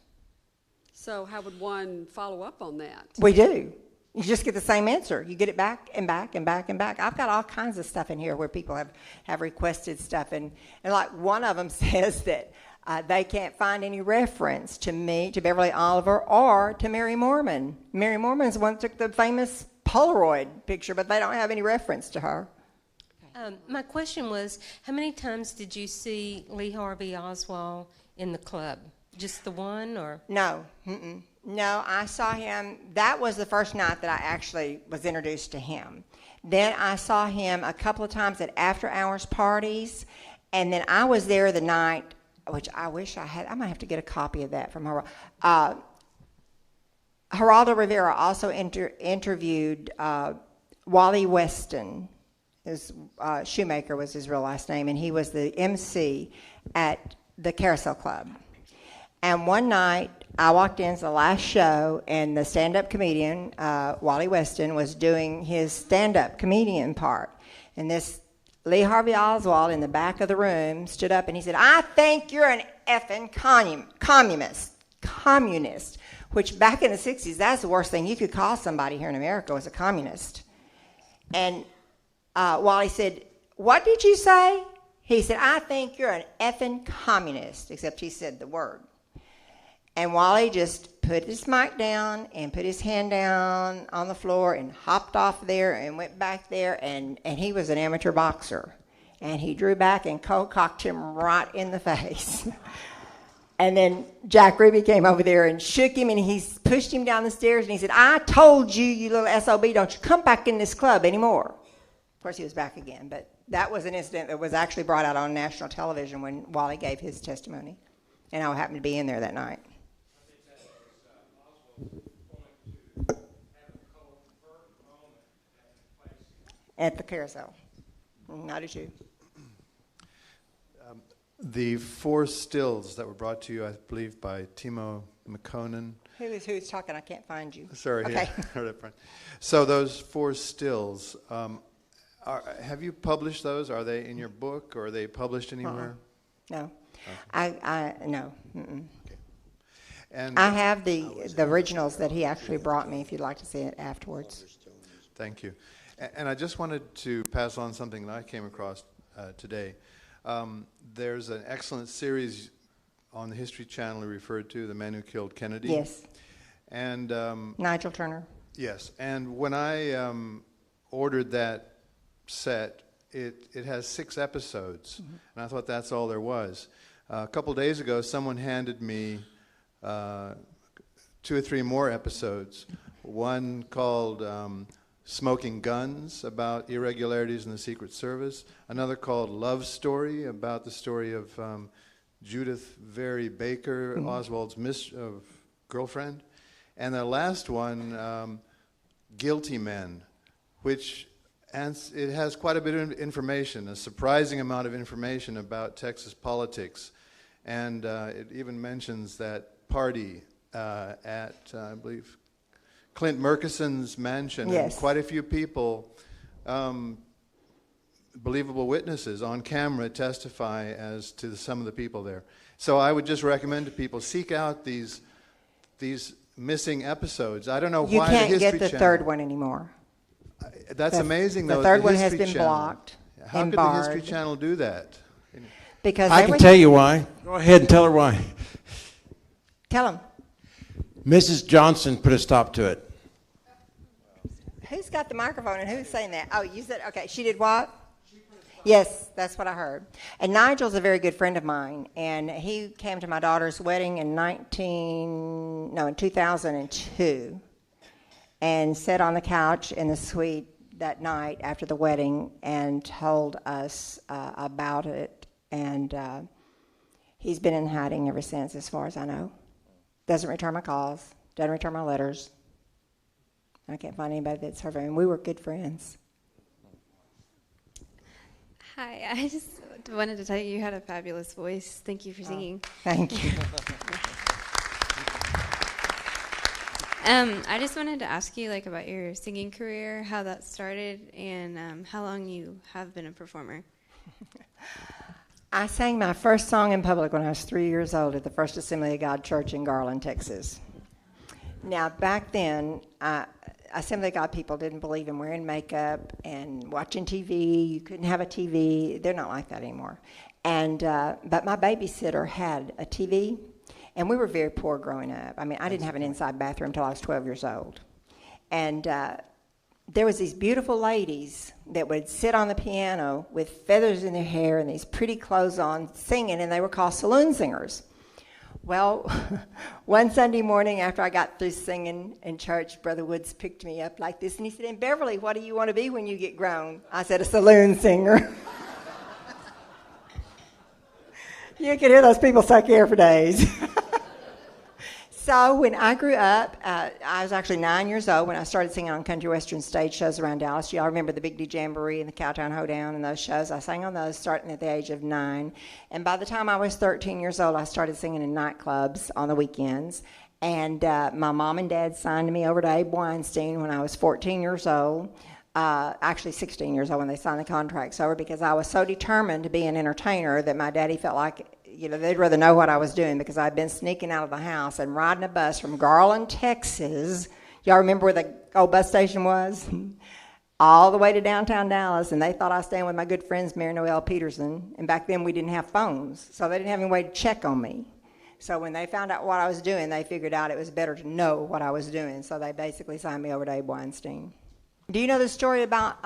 So how would one follow up on that? We do. You just get the same answer. You get it back and back and back and back. I've got all kinds of stuff in here where people have requested stuff. And like one of them says that they can't find any reference to me, to Beverly Oliver, or to Mary Mormon. Mary Mormon's the one that took the famous Polaroid picture, but they don't have any reference to her. My question was, how many times did you see Lee Harvey Oswald in the club? Just the one, or? No. No, I saw him. That was the first night that I actually was introduced to him. Then I saw him a couple of times at after-hours parties, and then I was there the night, which I wish I had. I might have to get a copy of that from her. Geraldo Rivera also interviewed Wally Weston. Shoemaker was his real last name, and he was the MC at the Carousel Club. And one night, I walked in, it's the last show, and the stand-up comedian, Wally Weston, was doing his stand-up comedian part. And this Lee Harvey Oswald in the back of the room stood up and he said, "I think you're an effing communist," which back in the 60s, that's the worst thing you could call somebody here in America, was a communist. And Wally said, "What did you say?" He said, "I think you're an effing communist," except he said the word. And Wally just put his mic down and put his hand down on the floor and hopped off there and went back there, and he was an amateur boxer. And he drew back and cold-cocked him right in the face. And then Jack Ruby came over there and shook him, and he pushed him down the stairs, and he said, "I told you, you little SOB, don't you come back in this club anymore." Of course, he was back again, but that was an incident that was actually brought out on national television when Wally gave his testimony. And I happened to be in there that night. At the Carousel. How did you? The 4 stills that were brought to you, I believe, by Timo McConan. Who's talking? I can't find you. Sorry. Okay. Yeah. So those 4 stills, have you published those? Are they in your book, or are they published anywhere? No. Oh. No. Mm-mm. Okay. And I have the originals that he actually brought me, if you'd like to see it afterwards. Thank you. And I just wanted to pass on something that I came across today. There's an excellent series on the History Channel referred to, The Man Who Killed Kennedy. Yes. And Nigel Turner. Yes. And when I ordered that set, it has 6 episodes. Mm-hmm. And I thought that's all there was. A couple days ago, someone handed me 2 or 3 more episodes. One called Smoking Guns, about irregularities in the Secret Service. Another called Love Story, about the story of Judith Very Baker, mm-hmm. Oswald's girlfriend. And the last one, Guilty Men, which it has quite a bit of information, a surprising amount of information about Texas politics. And it even mentions that party at, I believe, Clint Murchison's mansion. Yes. And quite a few people, believable witnesses on camera, testify as to some of the people there. So I would just recommend to people, seek out these missing episodes. I don't know you why can't the History get the Channel, third one anymore. That's amazing, though. The third one has History been Channel. blocked. How and could barred. the History Channel do that? Because I can tell you why. Go ahead and tell her why. Tell him. Mrs. Johnson put a stop to it. Who's got the microphone and who's saying that? Oh, you said, okay, she did what? Yes, that's what I heard. And Nigel's a very good friend of mine, and he came to my daughter's wedding in 2002 and sat on the couch in the suite that night after the wedding and told us about it, and he's been in hiding ever since, as far as I know. Doesn't return my calls, doesn't return my letters. I can't find anybody that's heard from him. We were good friends. Hi, I just wanted to tell you had a fabulous voice. Thank you for singing. Thank you. I just wanted to ask you about your singing career, how that started, and how long you have been a performer. I sang my first song in public when I was 3 years old at the First Assembly of God Church in Garland, Texas. Now, back then, Assembly of God people didn't believe in wearing makeup and watching TV. You couldn't have a TV. They're not like that anymore. And but my babysitter had a TV, and we were very poor growing up. I mean, I didn't have an inside bathroom until I was 12 years old. And there was these beautiful ladies that would sit on the piano with feathers in their hair and these pretty clothes on singing, and they were called saloon singers. Well, one Sunday morning after I got through singing in church, Brother Woods picked me up like this, and he said, "And Beverly, what do you want to be when you get grown?" I said, "A saloon singer." You could hear those people suck air for days. So when I grew up, I was actually 9 years old when I started singing on country western stage shows around Dallas. Y'all remember the Big D Jamboree and the Cowtown Hoedown and those shows? I sang on those starting at the age of 9. And by the time I was 13 years old, I started singing in nightclubs on the weekends. And my mom and dad signed me over to Abe Weinstein when I was 14 years old. Actually 16 years old when they signed the contracts over, because I was so determined to be an entertainer that my daddy felt like, they'd rather know what I was doing, because I'd been sneaking out of the house and riding a bus from Garland, Texas. Y'all remember where the old bus station was? All the way to downtown Dallas, and they thought I was staying with my good friends, Mary Noel Peterson, and back then we didn't have phones, so they didn't have any way to check on me. So when they found out what I was doing, they figured out it was better to know what I was doing, so they basically signed me over to Abe Weinstein. Do you know the story about...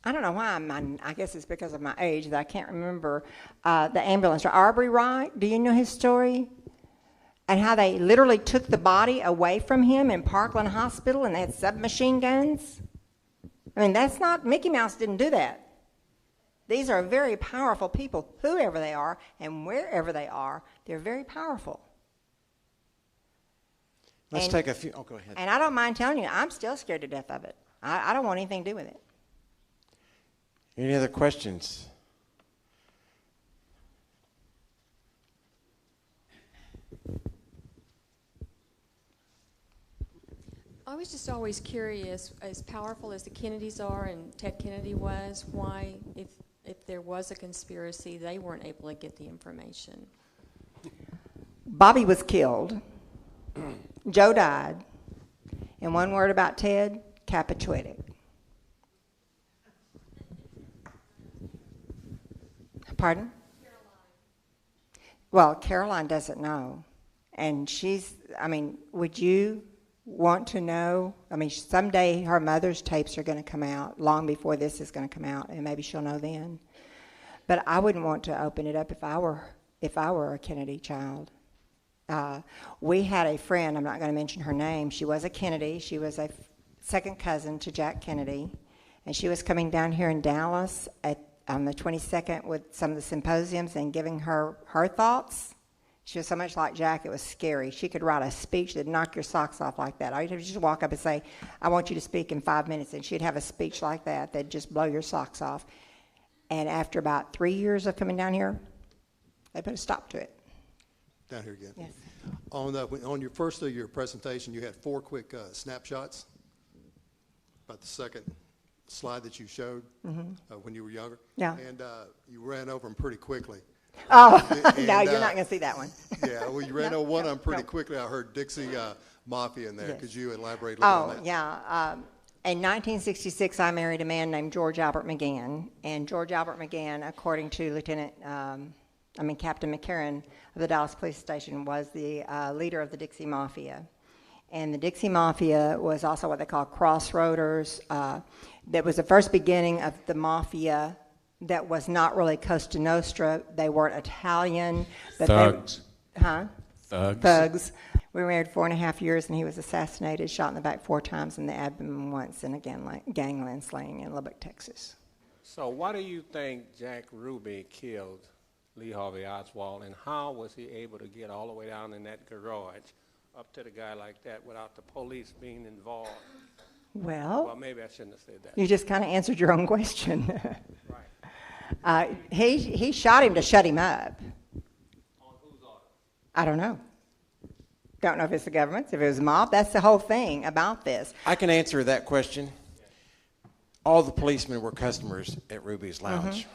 I don't know why I guess it's because of my age that I can't remember the ambulance driver, Aubrey Wright. Do you know his story? And how they literally took the body away from him in Parkland Hospital and they had submachine guns? I mean, that's not, Mickey Mouse didn't do that. These are very powerful people, whoever they are and wherever they are, they're very powerful. Let's take a few, go ahead. And I don't mind telling you, I'm still scared to death of it. I don't want anything to do with it. Any other questions? I was just always curious, as powerful as the Kennedys are and Ted Kennedy was, why, if there was a conspiracy, they weren't able to get the information. Bobby was killed. Joe died. And one word about Ted, capituated. Pardon? Well, Caroline doesn't know. And would you want to know? I mean, someday her mother's tapes are going to come out, long before this is going to come out, and maybe she'll know then. But I wouldn't want to open it up if I were a Kennedy child. We had a friend, I'm not going to mention her name, she was a Kennedy. She was a second cousin to Jack Kennedy. And she was coming down here in Dallas on the 22nd with some of the symposiums and giving her thoughts. She was so much like Jack, it was scary. She could write a speech that'd knock your socks off like that. All you'd have to just walk up and say, "I want you to speak in 5 minutes," and she'd have a speech like that that'd just blow your socks off. And after about 3 years of coming down here, they put a stop to it. Down here again. Yes. On your first of your presentation, you had 4 quick snapshots. About the second slide that you showed when you were younger. Yeah. And you ran over them pretty quickly. Oh, no, you're not going to see that one. Yeah, well, you ran over one of them pretty quickly. I heard Dixie Mafia in there. Could you elaborate a little on that? Oh, yeah. In 1966, I married a man named George Albert McGann. And George Albert McGann, according to Captain McCarran of the Dallas Police Station, was the leader of the Dixie Mafia. And the Dixie Mafia was also what they call crossroaders. That was the first beginning of the Mafia that was not really Costa Nostra. They weren't Italian. Thugs. Thugs. We were married 4.5 years, and he was assassinated, shot in the back 4 times, in the abdomen once, in a gangland slaying in Lubbock, Texas. So why do you think Jack Ruby killed Lee Harvey Oswald, and how was he able to get all the way down in that garage up to the guy like that without the police being involved? Well, Maybe I shouldn't have said that. You just kind of answered your own question. He shot him to shut him up. On whose order? I don't know. Don't know if it's the government's, if it was the mob. That's the whole thing about this. I can answer that question. All the policemen were customers at Ruby's Lounge.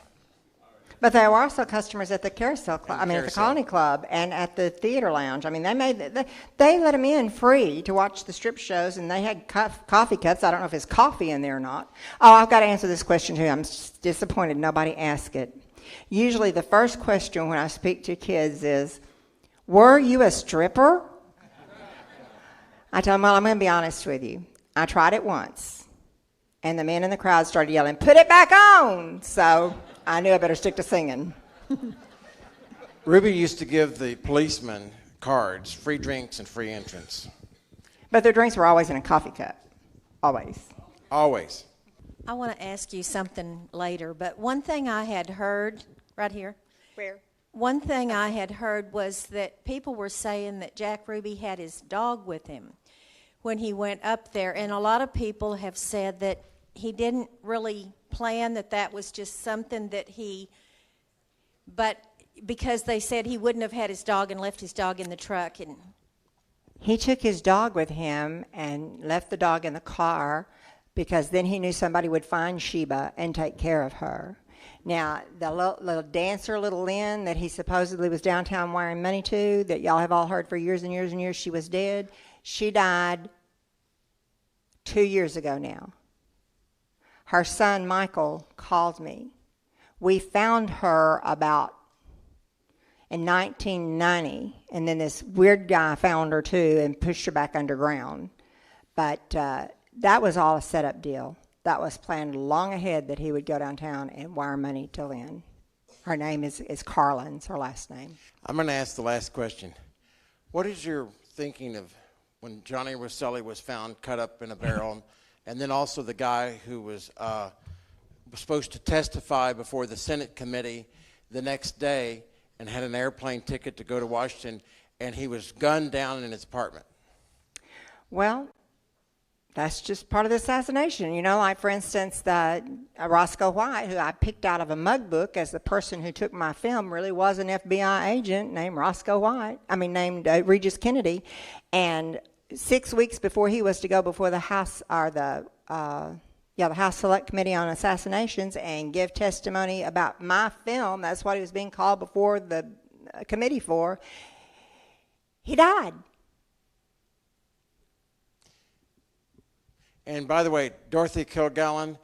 But they were also customers at the Carousel Club, at the Carousel. Colony Club, and at the Theater Lounge. I mean, they let them in free to watch the strip shows, and they had coffee cups. I don't know if it's coffee in there or not. Oh, I've got to answer this question too. I'm disappointed nobody asked it. Usually the first question when I speak to kids is, were you a stripper? I tell them, well, I'm going to be honest with you. I tried it once, and the men in the crowd started yelling, put it back on! So I knew I better stick to singing. Ruby used to give the policemen cards, free drinks and free entrance. But their drinks were always in a coffee cup. Always. Always. I want to ask you something later, but one thing I had heard, right here. Where? One thing I had heard was that people were saying that Jack Ruby had his dog with him when he went up there, and a lot of people have said that he didn't really plan, that was just something that but because they said he wouldn't have had his dog and left his dog in the truck. And He took his dog with him and left the dog in the car because then he knew somebody would find Sheba and take care of her. Now, the little dancer, little Lynn, that he supposedly was downtown wiring money to, that y'all have all heard for years and years and years she was dead, she died 2 years ago now. Her son, Michael, called me. We found her in 1990, and then this weird guy found her too and pushed her back underground. But that was all a set-up deal. That was planned long ahead that he would go downtown and wire money to Lynn. Her name is Carlin's, her last name. I'm going to ask the last question. What is your thinking of when Johnny Rosselli was found cut up in a barrel, and then also the guy who was supposed to testify before the Senate committee the next day and had an airplane ticket to go to Washington, and he was gunned down in his apartment? Well, that's just part of the assassination. You know, like, for instance, Roscoe White, who I picked out of a mug book as the person who took my film, really was an FBI agent named named Regis Kennedy. And 6 weeks before he was to go before the House, or the House Select Committee on Assassinations and give testimony about my film, that's what he was being called before the committee for, he died. And by the way, Dorothy Kilgallen,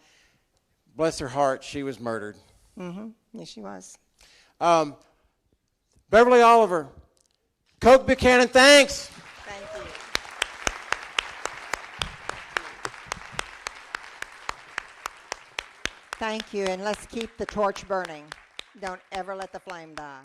bless her heart, she was murdered. Mm-hmm. Yes, she was. Beverly Oliver, Coke Buchanan, thanks. Thank you. Thank you, and let's keep the torch burning. Don't ever let the flame die.